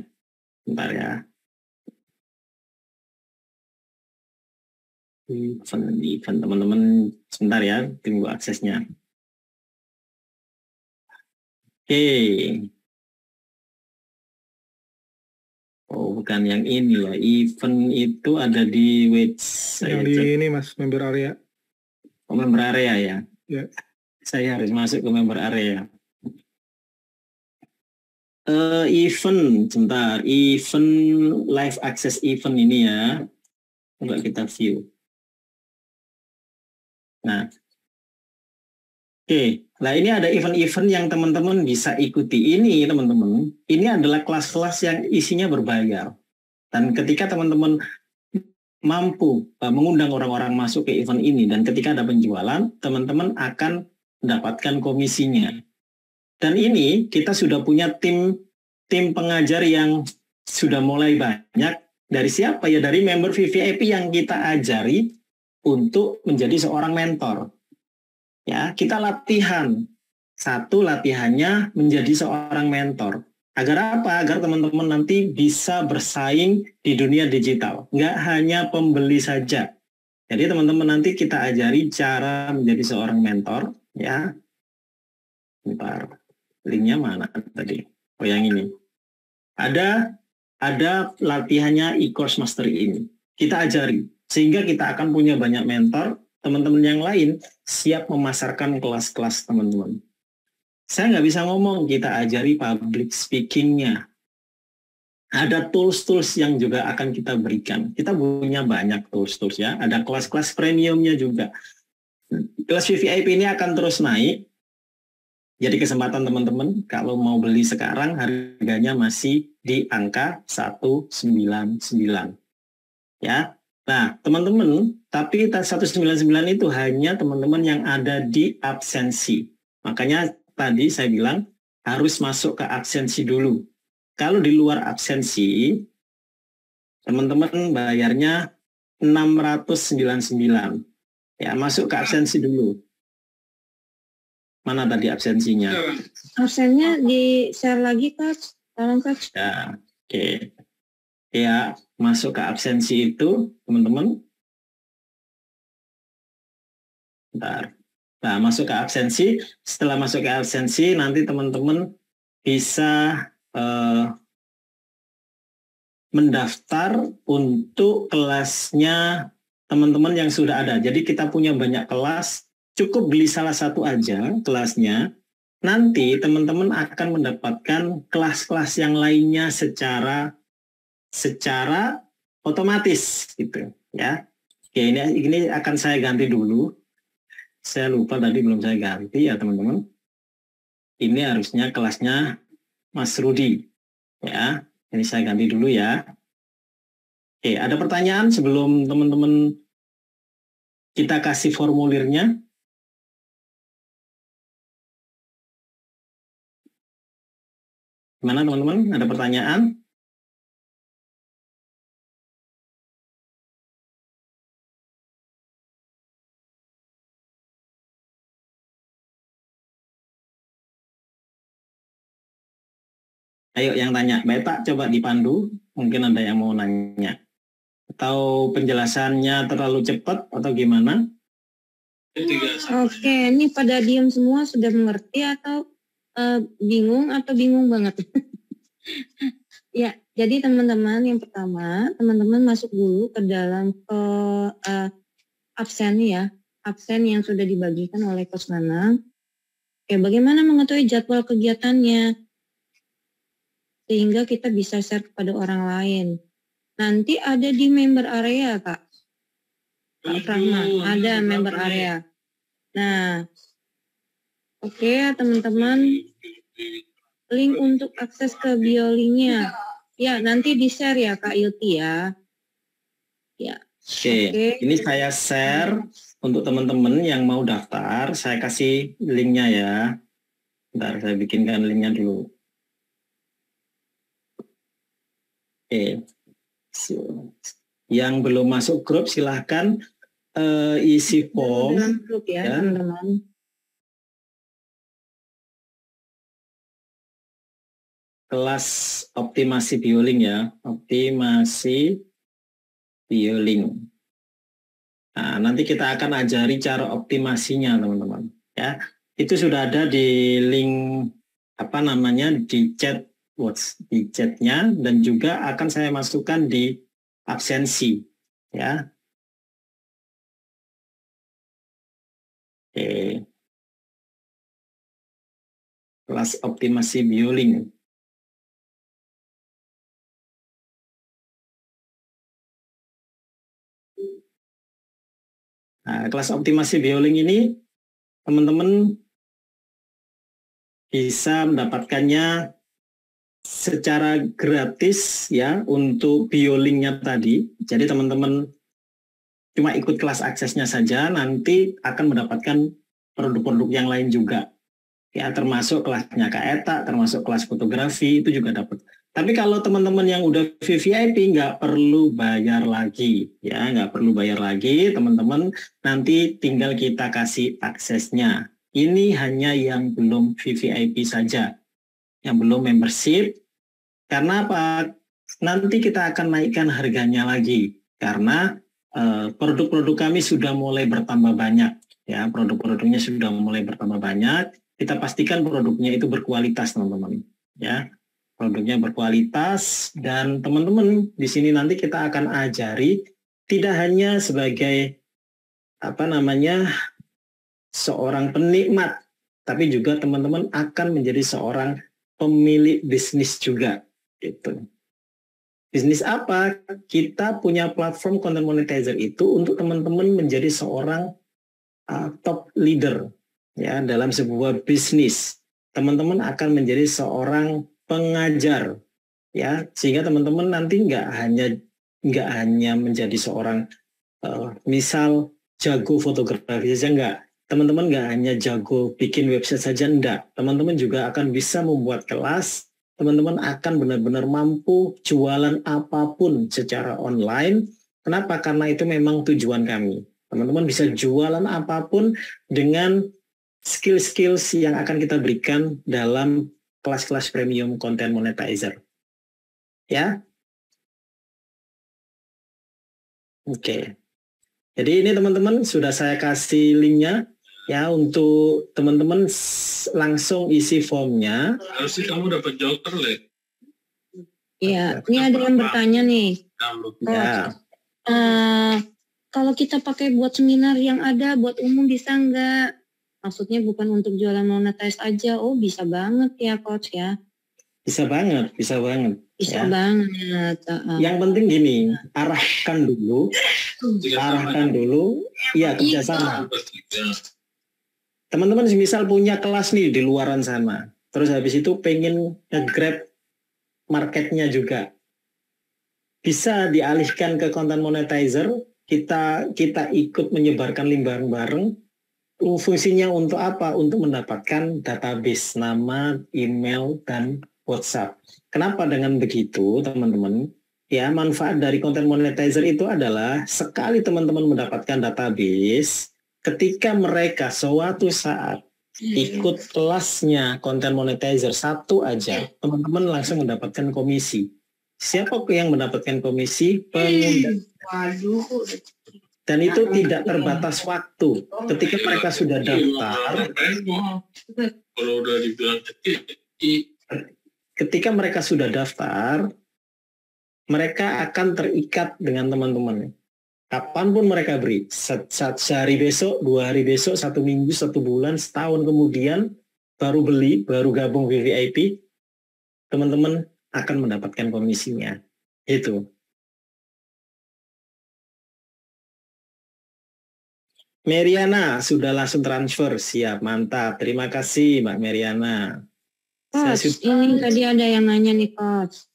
Bentar ya. Event teman-teman, sebentar ya, tunggu aksesnya. Oke. Oh, bukan yang ini ya. Event itu ada di website. Yang di ini Mas, member area. Oh, member area ya. Ya. Saya harus masuk ke member area. Event, sebentar. Event, live access event ini ya. Coba kita view. Nah. Oke, nah ini ada event-event yang teman-teman bisa ikuti. Ini teman-teman, ini adalah kelas-kelas yang isinya berbayar. Dan ketika teman-teman mampu mengundang orang-orang masuk ke event ini, dan ketika ada penjualan, teman-teman akan mendapatkan komisinya. Dan ini kita sudah punya tim pengajar yang sudah mulai banyak. Dari siapa ya? Dari member VVIP yang kita ajari untuk menjadi seorang mentor. Ya, kita latihan. Satu, latihannya menjadi seorang mentor. Agar apa? Agar teman-teman nanti bisa bersaing di dunia digital. Nggak hanya pembeli saja. Jadi teman-teman nanti kita ajari cara menjadi seorang mentor. Ya, bentar. Linknya mana tadi? Oh, yang ini. Ada latihannya e-course mastery ini. Kita ajari. Sehingga kita akan punya banyak mentor. Teman-teman yang lain siap memasarkan kelas-kelas teman-teman. Saya nggak bisa ngomong, kita ajari public speaking-nya. Ada tools-tools yang juga akan kita berikan. Kita punya banyak tools-tools ya. Ada kelas-kelas premiumnya juga. kelas VVIP ini akan terus naik. Jadi kesempatan teman-teman kalau mau beli sekarang harganya masih di angka 199. Ya. Nah, teman-teman, tapi 199 itu hanya teman-teman yang ada di absensi. Makanya tadi saya bilang harus masuk ke absensi dulu. Kalau di luar absensi, teman-teman bayarnya 699. Ya, masuk ke absensi dulu. Mana tadi absensinya? Absennya di share lagi, Coach. Tolong, Coach. Ya, oke. Ya, masuk ke absensi itu, teman-teman. Bentar. Nah, masuk ke absensi. Setelah masuk ke absensi, nanti teman-teman bisa mendaftar untuk kelasnya teman-teman yang sudah ada. Jadi kita punya banyak kelas. Cukup beli salah satu aja kelasnya, nanti teman-teman akan mendapatkan kelas-kelas yang lainnya secara otomatis gitu ya. Oke, ini akan saya ganti dulu. Saya lupa tadi belum saya ganti ya teman-teman. Ini harusnya kelasnya Mas Rudi ya. Ini saya ganti dulu ya. Oke, ada pertanyaan sebelum teman-teman kita kasih formulirnya? Gimana teman-teman? Ada pertanyaan? Ayo yang tanya. Baik Pak, coba dipandu. Mungkin ada yang mau nanya. Atau penjelasannya terlalu cepat atau gimana? Oke, ini pada diam semua sudah mengerti atau bingung atau bingung banget? Ya, jadi teman-teman yang pertama, teman-teman masuk dulu ke dalam absen ya, absen yang sudah dibagikan oleh Coach Nanang. Oke, bagaimana mengetahui jadwal kegiatannya? Sehingga kita bisa share kepada orang lain. Nanti ada di member area, Kak. Kak Rahman, ada member area. Nah, oke teman-teman, link untuk akses ke biolinknya. Ya, nanti di-share ya Kak Yuti ya. Ya. Oke, ini saya share untuk teman-teman yang mau daftar. Saya kasih linknya ya. Bentar, saya bikinkan linknya dulu. Oke. Yang belum masuk grup silahkan isi form. Dalam grup ya, teman-teman. Kelas optimasi biolink ya, optimasi biolink. Nah, nanti kita akan ajari cara optimasinya teman-teman. Ya, itu sudah ada di link apa namanya di chatnya dan juga akan saya masukkan di absensi. Ya. Oke. Kelas optimasi biolink. Nah, kelas optimasi biolink ini teman-teman bisa mendapatkannya secara gratis ya untuk biolinknya tadi. Jadi teman-teman cuma ikut kelas aksesnya saja, nanti akan mendapatkan produk-produk yang lain juga. Ya, termasuk kelasnya Kak Eta, termasuk kelas fotografi itu juga dapat. Tapi kalau teman-teman yang udah VVIP nggak perlu bayar lagi, ya nggak perlu bayar lagi, teman-teman nanti tinggal kita kasih aksesnya. Ini hanya yang belum VVIP saja, yang belum membership. Karena apa? Nanti kita akan naikkan harganya lagi, karena produk-produk kami sudah mulai bertambah banyak, ya produk-produknya sudah mulai bertambah banyak. Kita pastikan produknya itu berkualitas, teman-teman, ya. Produknya berkualitas dan teman-teman di sini nanti kita akan ajari tidak hanya sebagai apa namanya seorang penikmat, tapi juga teman-teman akan menjadi seorang pemilik bisnis juga gitu. Bisnis apa? Kita punya platform content monetizer itu untuk teman-teman menjadi seorang top leader ya dalam sebuah bisnis. Teman-teman akan menjadi seorang pengajar ya, sehingga teman-teman nanti nggak hanya menjadi seorang misal jago fotografi saja, enggak. Teman-teman nggak hanya jago bikin website saja, enggak. Teman-teman juga akan bisa membuat kelas. Teman-teman akan benar-benar mampu jualan apapun secara online. Kenapa? Karena itu memang tujuan kami. Teman-teman bisa jualan apapun dengan skill-skills yang akan kita berikan dalam kelas-kelas premium content monetizer. Ya. Oke. Jadi ini teman-teman sudah saya kasih linknya ya untuk teman-teman langsung isi formnya. Harusnya kamu dapat joker, Le. Iya, ini ada yang bertanya nih. Ya. Kalau kita pakai buat seminar yang ada buat umum bisa nggak? Maksudnya bukan untuk jualan monetize aja. Oh, bisa banget ya Coach ya. Bisa banget. Bisa Ya. banget. Yang penting gini, arahkan dulu, iya kerjasama. Teman-teman misal punya kelas nih di luaran sana, terus habis itu pengen nge-grab marketnya juga, bisa dialihkan ke content monetizer. Kita ikut menyebarkan link bareng-bareng. Fungsinya untuk apa? Untuk mendapatkan database nama, email, dan WhatsApp. Kenapa dengan begitu, teman-teman? Ya, manfaat dari content monetizer itu adalah sekali teman-teman mendapatkan database, ketika mereka suatu saat ikut kelasnya content monetizer satu aja, teman-teman langsung mendapatkan komisi. Siapa yang mendapatkan komisi? Pengundang. Dan itu tidak terbatas waktu. Ketika mereka sudah daftar, Kalau udah dibilang kecil, ketika mereka sudah daftar, mereka akan terikat dengan teman-teman. Kapanpun mereka beri, sehari besok, 2 hari besok, 1 minggu, 1 bulan, setahun kemudian, baru beli, baru gabung VVIP, teman-teman akan mendapatkan komisinya. Itu. Meriana sudah langsung transfer, siap, mantap. Terima kasih Mbak Meriana. Coach, ini tadi ada yang nanya nih Coach.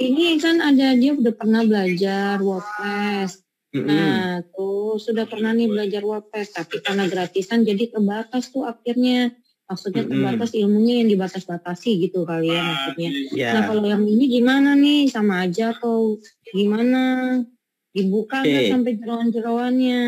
Ini kan ada, dia udah pernah belajar WordPress. Nah tuh sudah pernah nih belajar WordPress, tapi karena gratisan jadi terbatas tuh akhirnya. Maksudnya terbatas ilmunya yang dibatas-batasi gitu kali ya maksudnya. Nah kalau yang ini gimana nih, sama aja atau gimana? Dibuka nggak sampai jeroan-jeroannya?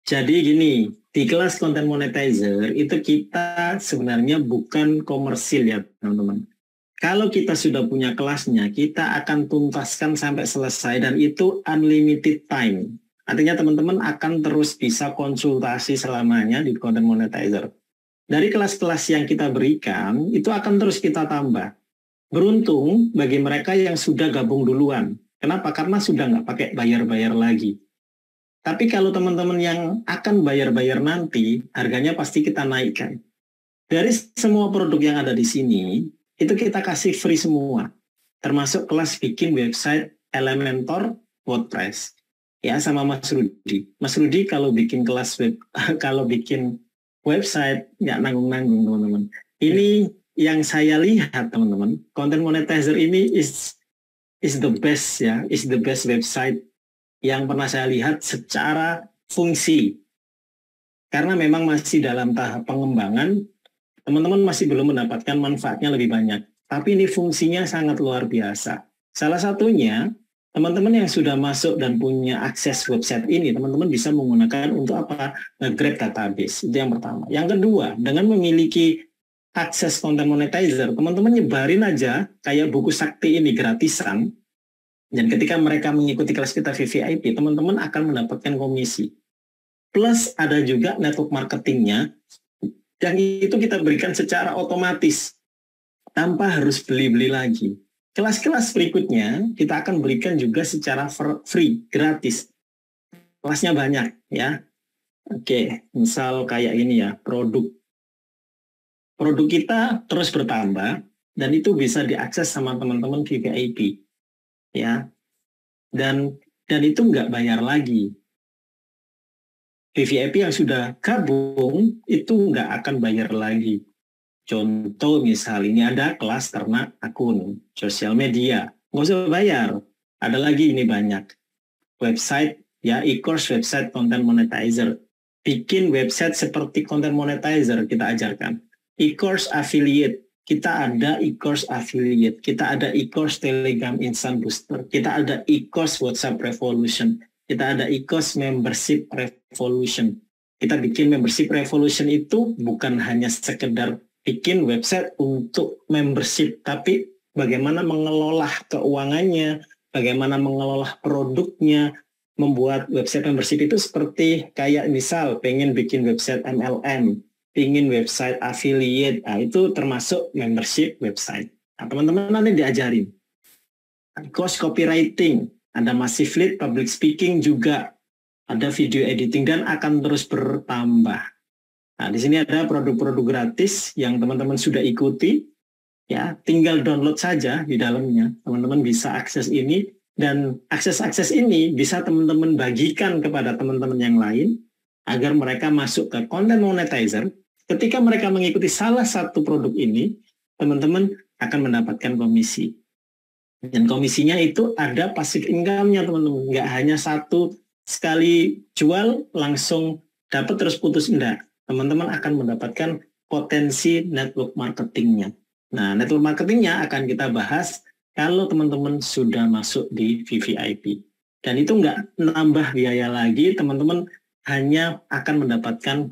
Jadi gini, di kelas content monetizer itu kita sebenarnya bukan komersil ya teman-teman. Kalau kita sudah punya kelasnya, kita akan tuntaskan sampai selesai dan itu unlimited time. Artinya teman-teman akan terus bisa konsultasi selamanya di content monetizer. Dari kelas-kelas yang kita berikan, itu akan terus kita tambah. Beruntung bagi mereka yang sudah gabung duluan. Kenapa? Karena sudah nggak pakai bayar-bayar lagi. Tapi kalau teman-teman yang akan bayar-bayar nanti, harganya pasti kita naikkan. Dari semua produk yang ada di sini, itu kita kasih free semua. Termasuk kelas bikin website Elementor WordPress. Ya, sama Mas Rudi. Mas Rudi kalau bikin kelas kalau bikin website, nggak nanggung-nanggung teman-teman. Ini yang saya lihat teman-teman, content monetizer ini is the best ya, is the best website yang pernah saya lihat secara fungsi. Karena memang masih dalam tahap pengembangan, teman-teman masih belum mendapatkan manfaatnya lebih banyak. Tapi ini fungsinya sangat luar biasa. Salah satunya, teman-teman yang sudah masuk dan punya akses website ini, teman-teman bisa menggunakan untuk apa? Nge-grab database. Itu yang pertama. Yang kedua, dengan memiliki akses content monetizer, teman-teman nyebarin aja kayak buku sakti ini gratisan. Dan ketika mereka mengikuti kelas kita VVIP, teman-teman akan mendapatkan komisi. Plus ada juga network marketingnya, yang itu kita berikan secara otomatis, tanpa harus beli-beli lagi. Kelas-kelas berikutnya kita akan berikan juga secara free, gratis. Kelasnya banyak ya. Oke, misal kayak ini ya, produk kita terus bertambah dan itu bisa diakses sama teman-teman VVIP ya. Dan itu nggak bayar lagi. VVIP yang sudah gabung itu nggak akan bayar lagi. Contoh misal ini ada kelas ternak akun, sosial media, nggak usah bayar. Ada lagi ini banyak. Website, ya e-course website content monetizer. Bikin website seperti content monetizer kita ajarkan. E-course affiliate, kita ada e-course affiliate, kita ada e-course Telegram Instant Booster, kita ada e-course WhatsApp Revolution, kita ada e-course membership revolution. Kita bikin membership revolution itu bukan hanya sekedar bikin website untuk membership, tapi bagaimana mengelola keuangannya, bagaimana mengelola produknya, membuat website membership itu seperti kayak misal pengen bikin website MLM, pengen website affiliate, nah, itu termasuk membership website. Nah, teman-teman nanti diajarin. Course copywriting, ada massive lead, public speaking juga, ada video editing dan akan terus bertambah. Nah, di sini ada produk-produk gratis yang teman-teman sudah ikuti, ya, tinggal download saja di dalamnya. Teman-teman bisa akses ini dan akses-akses ini bisa teman-teman bagikan kepada teman-teman yang lain agar mereka masuk ke content monetizer. Ketika mereka mengikuti salah satu produk ini, teman-teman akan mendapatkan komisi. Dan komisinya itu ada passive income-nya, teman-teman. Nggak hanya satu sekali jual langsung dapat terus putus, enggak. Teman-teman akan mendapatkan potensi network marketingnya. Nah, network marketingnya akan kita bahas kalau teman-teman sudah masuk di VVIP. Dan itu nggak nambah biaya lagi, teman-teman hanya akan mendapatkan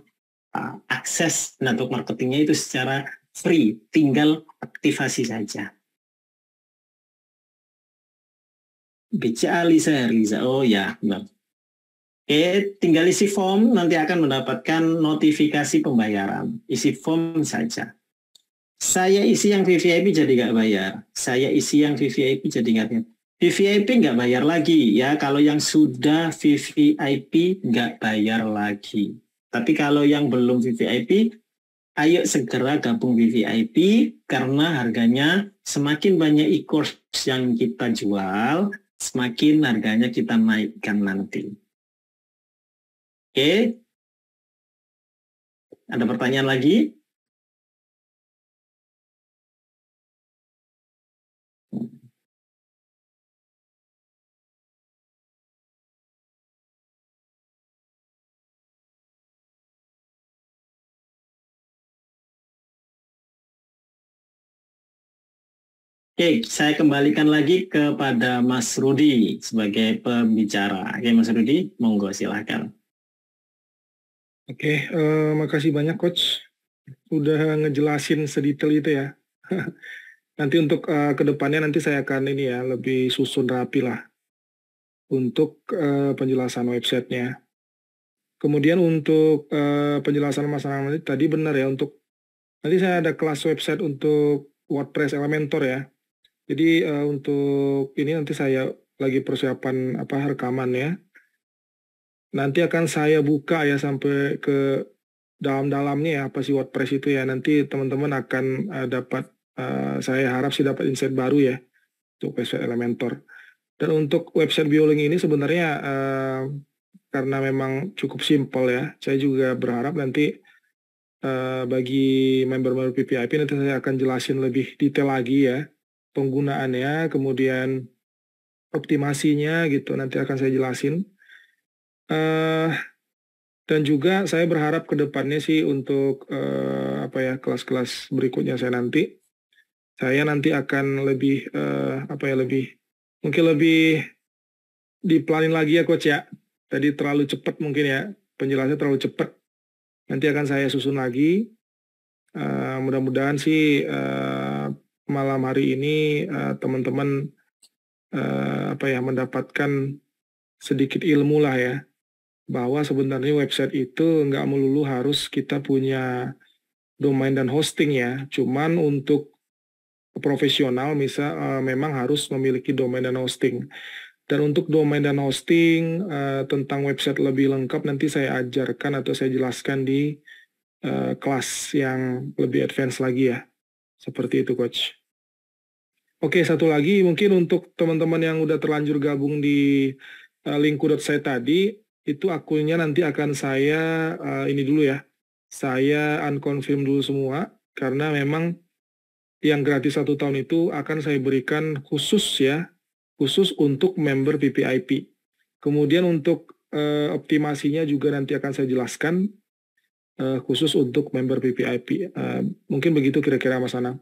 akses network marketingnya itu secara free, tinggal aktivasi saja. Bica Alisa Riza, oh ya, benar. Oke, tinggal isi form, nanti akan mendapatkan notifikasi pembayaran. Isi form saja. Saya isi yang VVIP jadi nggak bayar. Saya isi yang VVIP jadi nggak bayar. VVIP nggak bayar lagi ya. Kalau yang sudah VVIP nggak bayar lagi. Tapi kalau yang belum VVIP, ayo segera gabung VVIP karena harganya semakin banyak e-course yang kita jual, semakin harganya kita naikkan nanti. Oke, ada pertanyaan lagi? Oke, saya kembalikan lagi kepada Mas Rudi sebagai pembicara. Oke, Mas Rudi, monggo silahkan. Oke, makasih banyak Coach. Udah ngejelasin sedetail itu ya. Nanti untuk kedepannya nanti saya akan ini ya, lebih susun rapi lah untuk penjelasan websitenya. Kemudian untuk penjelasan masalah tadi benar ya, untuk nanti saya ada kelas website untuk WordPress Elementor ya. Jadi untuk ini nanti saya lagi persiapan rekaman ya. Nanti akan saya buka ya sampai ke dalam-dalamnya ya apa sih WordPress itu ya. Nanti teman-teman akan dapat, saya harap sih dapat insight baru ya untuk website Elementor. Dan untuk website Bioling ini sebenarnya karena memang cukup simpel ya. Saya juga berharap nanti bagi member-member VVIP nanti saya akan jelasin lebih detail lagi ya penggunaannya, kemudian optimasinya gitu. Nanti akan saya jelasin. Dan juga saya berharap ke depannya sih untuk kelas-kelas berikutnya saya nanti akan lebih mungkin lebih dipelanin lagi ya Coach ya. Tadi terlalu cepat mungkin ya, penjelasannya terlalu cepat. Nanti akan saya susun lagi. Mudah-mudahan sih malam hari ini teman-teman mendapatkan sedikit ilmu lah ya, bahwa sebenarnya website itu nggak melulu harus kita punya domain dan hosting ya. Cuman untuk profesional memang harus memiliki domain dan hosting. Dan untuk domain dan hosting tentang website lebih lengkap nanti saya ajarkan atau saya jelaskan di kelas yang lebih advance lagi ya. Seperti itu Coach. Oke, satu lagi mungkin untuk teman-teman yang udah terlanjur gabung di link.saya tadi, itu akunnya nanti akan saya ini dulu ya, saya unconfirm dulu semua, karena memang yang gratis 1 tahun itu akan saya berikan khusus ya, khusus untuk member VVIP. Kemudian untuk optimasinya juga nanti akan saya jelaskan khusus untuk member VVIP. Mungkin begitu kira-kira Mas Anang.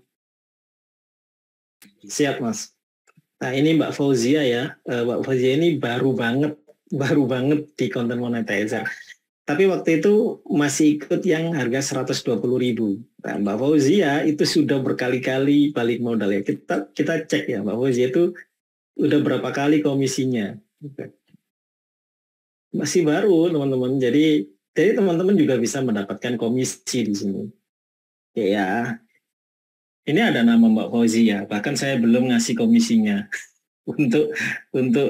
Siap Mas. Nah ini Mbak Fauzia ya, Mbak Fauzia ini baru banget di Content Monetizer. Tapi waktu itu masih ikut yang harga 120.000. Nah, Mbak Fauzia itu sudah berkali-kali balik modal ya. Kita cek ya Mbak Fauzia itu udah berapa kali komisinya. Masih baru teman-teman. Jadi teman-teman juga bisa mendapatkan komisi di sini. Ya, ini ada nama Mbak Fauzia. Bahkan saya belum ngasih komisinya. Untuk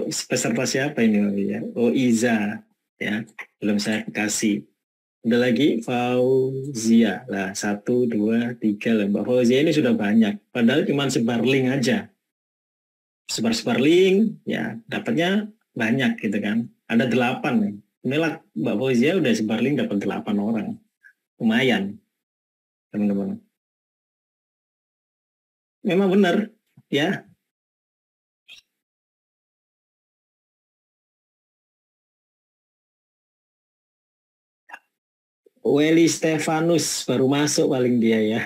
peserta siapa ini ya? Oh Iza ya, belum saya kasih. Ada lagi Fauzia lah, 1, 2, 3 lah. Mbak Fauzia ini sudah banyak, padahal cuma sebar link aja, sebar link ya dapatnya banyak gitu kan. Ada 8 nih. Inilah Mbak Fauzia udah sebar link dapat 8 orang, lumayan teman-teman. Memang benar ya. Welly Stefanus baru masuk paling dia ya.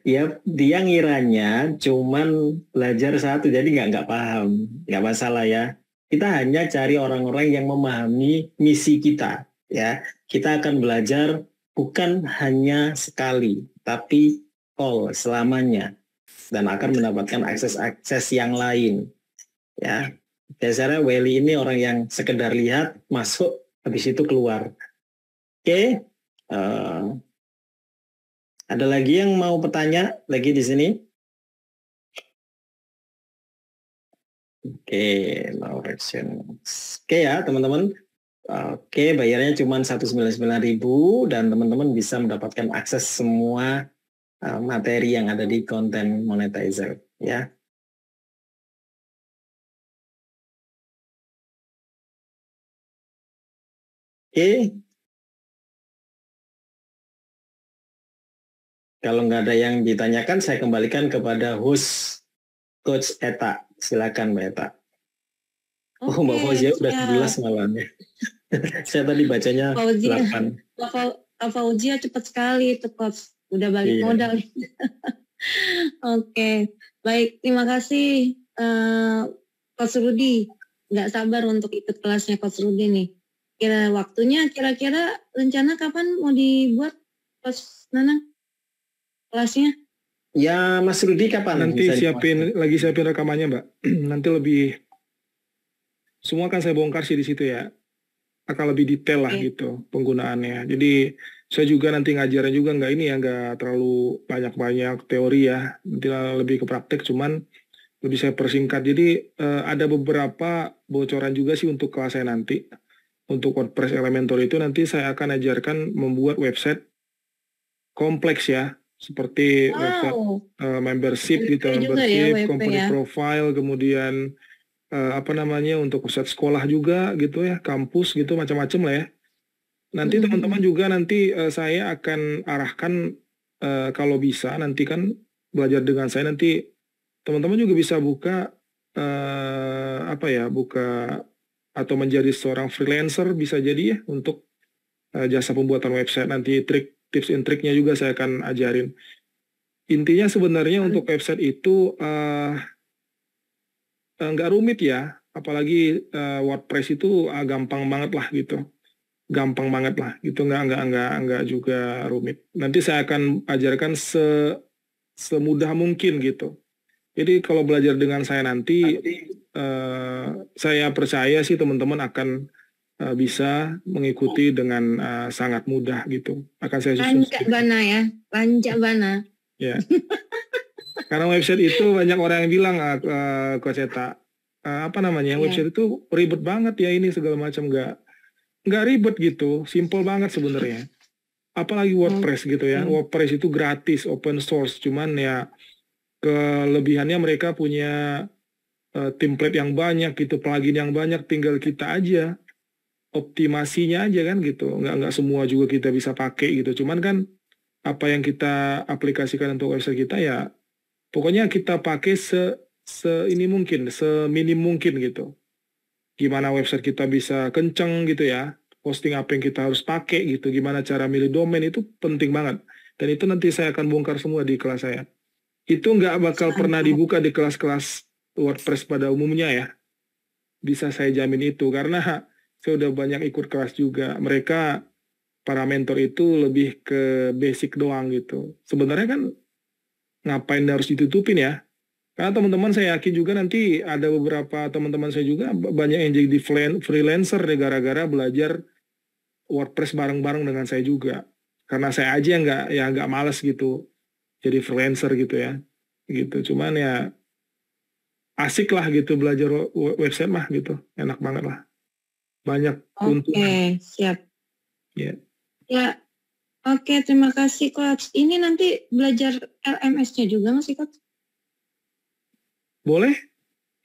Ya dia ngiranya cuman belajar 1, jadi nggak paham, nggak masalah ya. Kita hanya cari orang-orang yang memahami misi kita ya. Kita akan belajar bukan hanya sekali, tapi selamanya, dan akan mendapatkan akses yang lain ya. Biasanya Welly ini orang yang sekedar lihat masuk, habis itu keluar. Oke, ada lagi yang mau bertanya lagi di sini? Oke, no reactions. Oke ya teman-teman. Oke, bayarnya cuma 199.000 dan teman-teman bisa mendapatkan akses semua materi yang ada di Content Monetizer ya. Oke. Kalau nggak ada yang ditanyakan, saya kembalikan kepada host Coach Eta. Silakan Mbak Eta. Oh, Mbak Fauzia udah 11 malamnya. Saya tadi bacanya 8. Mbak Fauzia cepat sekali itu Coach. Udah balik modal. Oke. Baik, terima kasih Coach Rudi. Nggak sabar untuk ikut kelasnya Coach Rudi nih. Kira-kira rencana kapan mau dibuat Coach Nanang? Kelasnya? Ya Mas Rudi kapan? Nanti siapin rekamannya Mbak. Nanti lebih, semua kan saya bongkar sih di situ ya. Akan lebih detail lah gitu penggunaannya. Jadi saya juga nanti ngajarnya juga nggak terlalu banyak teori ya. Nanti lebih ke praktek, cuman lebih saya persingkat. Jadi ada beberapa bocoran juga sih untuk kelas saya nanti. Untuk WordPress Elementor itu nanti saya akan ajarkan membuat website kompleks ya. Seperti website membership gitu, membership, company profile, kemudian untuk website sekolah juga gitu ya, kampus gitu, macam-macam lah ya. Nanti teman-teman juga saya akan arahkan kalau bisa nanti kan belajar dengan saya, nanti teman-teman juga bisa buka buka atau menjadi seorang freelancer bisa jadi ya untuk jasa pembuatan website. Nanti tips and triknya juga saya akan ajarin. Intinya sebenarnya untuk website itu nggak rumit ya, apalagi WordPress itu gampang banget lah gitu, nggak juga rumit. Nanti saya akan ajarkan semudah mungkin gitu. Jadi kalau belajar dengan saya nanti, saya percaya sih teman-teman akan bisa mengikuti dengan sangat mudah gitu. Akan saya susun. Lanjak bana. Ya. Karena website itu banyak orang yang bilang Coach Eta, website itu ribet banget ya, ini segala macam. Nggak ribet gitu, simple banget sebenarnya. Apalagi WordPress gitu ya. WordPress itu gratis, open source, cuman ya kelebihannya mereka punya template yang banyak gitu, plugin yang banyak, tinggal kita aja optimasinya aja kan gitu. Nggak semua juga kita bisa pakai gitu. Cuman kan apa yang kita aplikasikan untuk website kita ya pokoknya kita pakai ini mungkin, seminim mungkin gitu. Gimana website kita bisa kenceng gitu ya, posting apa yang kita harus pakai gitu, gimana cara milih domain itu penting banget. Dan itu nanti saya akan bongkar semua di kelas saya. Itu nggak bakal pernah dibuka di kelas-kelas WordPress pada umumnya ya. Bisa saya jamin itu, karena saya udah banyak ikut kelas juga. Mereka, para mentor itu lebih ke basic doang gitu. Sebenarnya kan ngapain harus ditutupin ya? Karena teman-teman saya yakin juga nanti ada beberapa teman-teman saya juga banyak yang jadi freelancer deh gara-gara belajar WordPress bareng-bareng dengan saya juga. Karena saya aja yang nggak males gitu jadi freelancer gitu ya. Gitu. Cuman ya asik lah gitu belajar website mah gitu. Enak banget lah. Banyak Oke, siap. Ya. Ya, oke, terima kasih Coach. Ini nanti belajar LMS-nya juga nggak sih Coach? Boleh,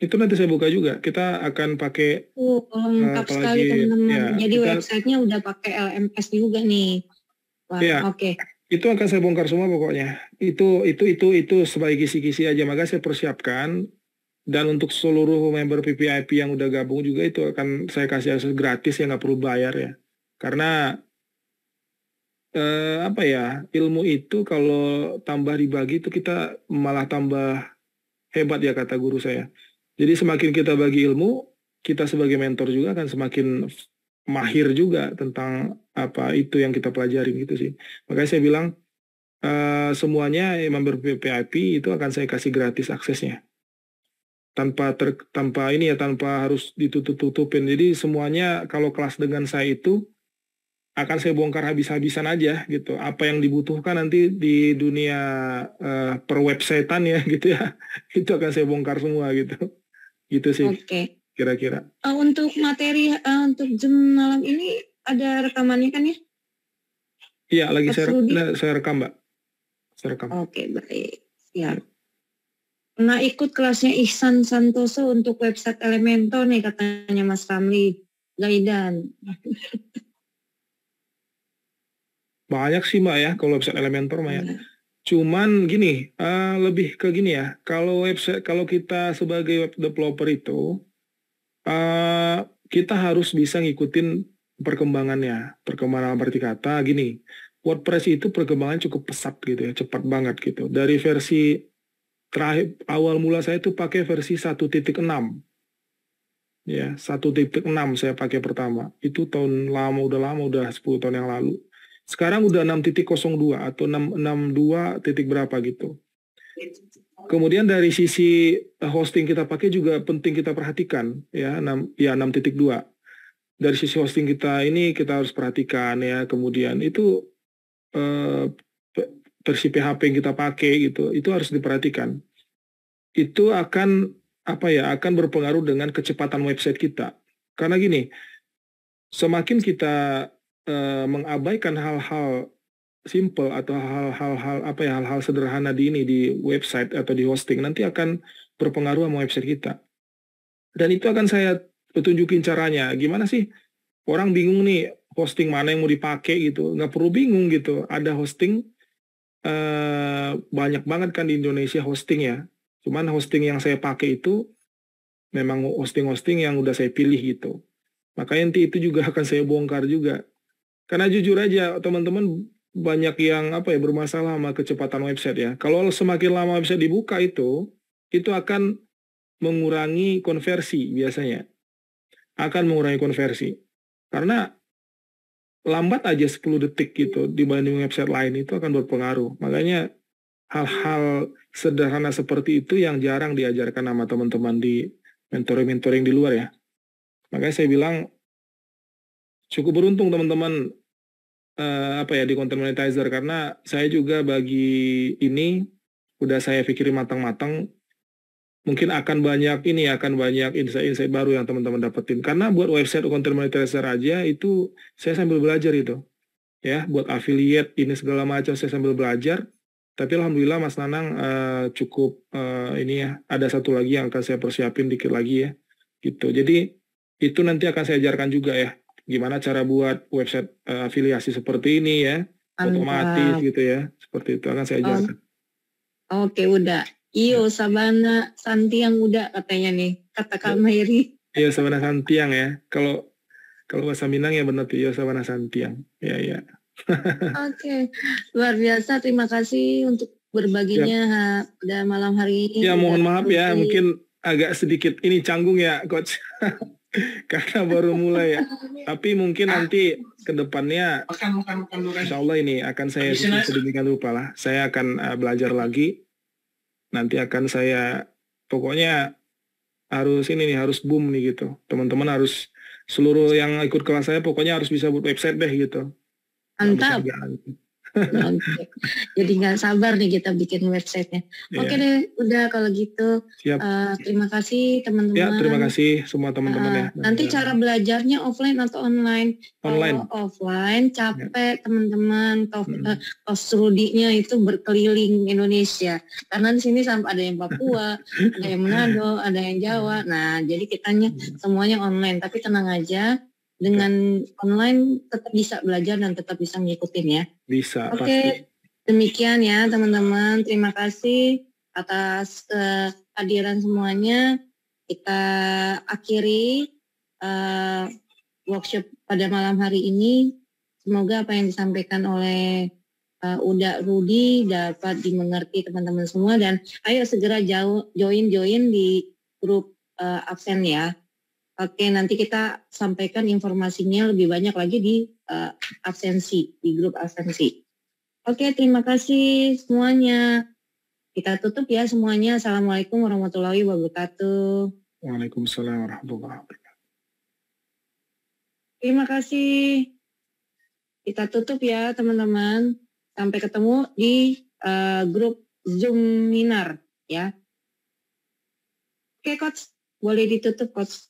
itu nanti saya buka juga. Kita akan pakai lengkap sekali teman-teman. Ya, jadi websitenya udah pakai LMS juga nih. Wah, ya, oke. Itu akan saya bongkar semua pokoknya. Itu sebagai kisi-kisi aja. Maka saya persiapkan. Dan untuk seluruh member PPIP yang udah gabung juga itu akan saya kasih akses gratis yang nggak perlu bayar ya. Karena ilmu itu kalau tambah dibagi itu kita malah tambah hebat ya kata guru saya. Jadi semakin kita bagi ilmu, kita sebagai mentor juga akan semakin mahir juga tentang apa itu yang kita pelajarin gitu sih. Makanya saya bilang semuanya member PPIP itu akan saya kasih gratis aksesnya. Tanpa harus ditutup-tutupin. Jadi semuanya kalau kelas dengan saya itu akan saya bongkar habis-habisan aja gitu. Apa yang dibutuhkan nanti di dunia perwebsitean ya gitu ya. Itu akan saya bongkar semua gitu. Gitu sih. Oke. Kira-kira. Untuk materi untuk jam malam ini ada rekamannya kan ya? Iya, lagi saya rekam, Mbak. Saya rekam. Oke, baik. Siap. Nah, ikut kelasnya Ihsan Santoso untuk website Elementor nih katanya Mas Ramli Gaidan. Banyak sih Mbak ya kalau website Elementor Mbak ya. Cuman gini, lebih ke gini ya. Kalau kita sebagai web developer itu kita harus bisa ngikutin perkembangan berarti kata gini. WordPress itu perkembangan cukup pesat gitu ya, cepat banget gitu. Dari versi terakhir awal mula saya itu pakai versi 1.6. Ya, 1.6 saya pakai pertama. Itu udah lama, udah 10 tahun yang lalu. Sekarang udah 6.02 atau 6.62 titik berapa gitu. Kemudian dari sisi hosting kita pakai juga penting kita perhatikan ya 6.2. Dari sisi hosting kita ini kita harus perhatikan ya. Kemudian itu versi PHP yang kita pakai gitu, itu harus diperhatikan. Itu akan akan berpengaruh dengan kecepatan website kita. Karena gini, semakin kita mengabaikan hal-hal simple atau hal-hal sederhana di website atau di hosting, nanti akan berpengaruh sama website kita. Dan itu akan saya tunjukin caranya. Gimana sih? Orang bingung nih hosting mana yang mau dipakai gitu. Nggak perlu bingung gitu. Ada hosting banyak banget kan di Indonesia hosting ya. Cuman hosting yang saya pakai itu memang hosting yang udah saya pilih gitu. Makanya nanti itu juga akan saya bongkar juga. Karena jujur aja teman-teman banyak yang bermasalah sama kecepatan website ya. Kalau semakin lama website dibuka itu akan mengurangi konversi biasanya. Akan mengurangi konversi. Karena lambat aja 10 detik gitu dibanding website lain itu akan berpengaruh. Makanya hal-hal sederhana seperti itu yang jarang diajarkan sama teman-teman di mentoring di luar ya. Makanya saya bilang cukup beruntung teman-teman di Content Monetizer, karena saya juga bagi ini udah saya pikirin matang-matang. Mungkin akan banyak insight-insight baru yang teman-teman dapetin. Karena buat website Content Monetizer aja itu saya sambil belajar itu. Ya, buat affiliate ini segala macam saya sambil belajar. Tapi alhamdulillah Mas Nanang cukup ada satu lagi yang akan saya persiapin dikit lagi ya. Gitu. Jadi itu nanti akan saya ajarkan juga ya gimana cara buat website afiliasi seperti ini ya, otomatis gitu ya, seperti itu akan saya ajarkan. Oke, udah. Iyo Sabana Santiang udah katanya nih, kata Kak Mairi. Iya, Sabana Santiang ya. Kalau bahasa Minang ya benar tuh, Iyo Sabana Santiang. Ya. Oke, luar biasa. Terima kasih untuk berbaginya pada malam hari ini. Ya, mohon maaf ya, mungkin agak sedikit ini canggung ya, Coach. Karena baru mulai ya. Tapi mungkin nanti ke depannya, insya Allah ini akan saya sedemikian rupa lah. Saya akan belajar lagi. Nanti akan saya, pokoknya harus ini nih, harus boom nih gitu. Teman-teman harus, seluruh yang ikut kelas saya pokoknya harus bisa buat website deh gitu. Mantap. Oke. Jadi nggak sabar nih kita bikin websitenya. Oke deh, udah kalau gitu. Siap. Terima kasih teman-teman. Ya, terima kasih semua teman-teman ya. Nanti cara belajarnya offline atau online? Online. Kalau offline capek teman-teman. Coach Rudy-nya itu berkeliling Indonesia. Karena di sini sampai ada yang Papua, ada yang Manado, ada yang Jawa. Nah, jadi kitanya semuanya online. Tapi tenang aja. Dengan online tetap bisa belajar dan tetap bisa ngikutin ya. Bisa, Oke, pasti. Demikian ya teman-teman. Terima kasih atas kehadiran semuanya. Kita akhiri workshop pada malam hari ini. Semoga apa yang disampaikan oleh Uda Rudy dapat dimengerti teman-teman semua. Dan ayo segera join di grup absen ya. Oke, nanti kita sampaikan informasinya lebih banyak lagi di absensi, di grup absensi. Oke, terima kasih semuanya. Kita tutup ya semuanya. Assalamualaikum warahmatullahi wabarakatuh. Waalaikumsalam warahmatullahi wabarakatuh. Terima kasih. Kita tutup ya teman-teman. Sampai ketemu di grup Zoom Minar ya. Oke, Coach. Boleh ditutup, Coach.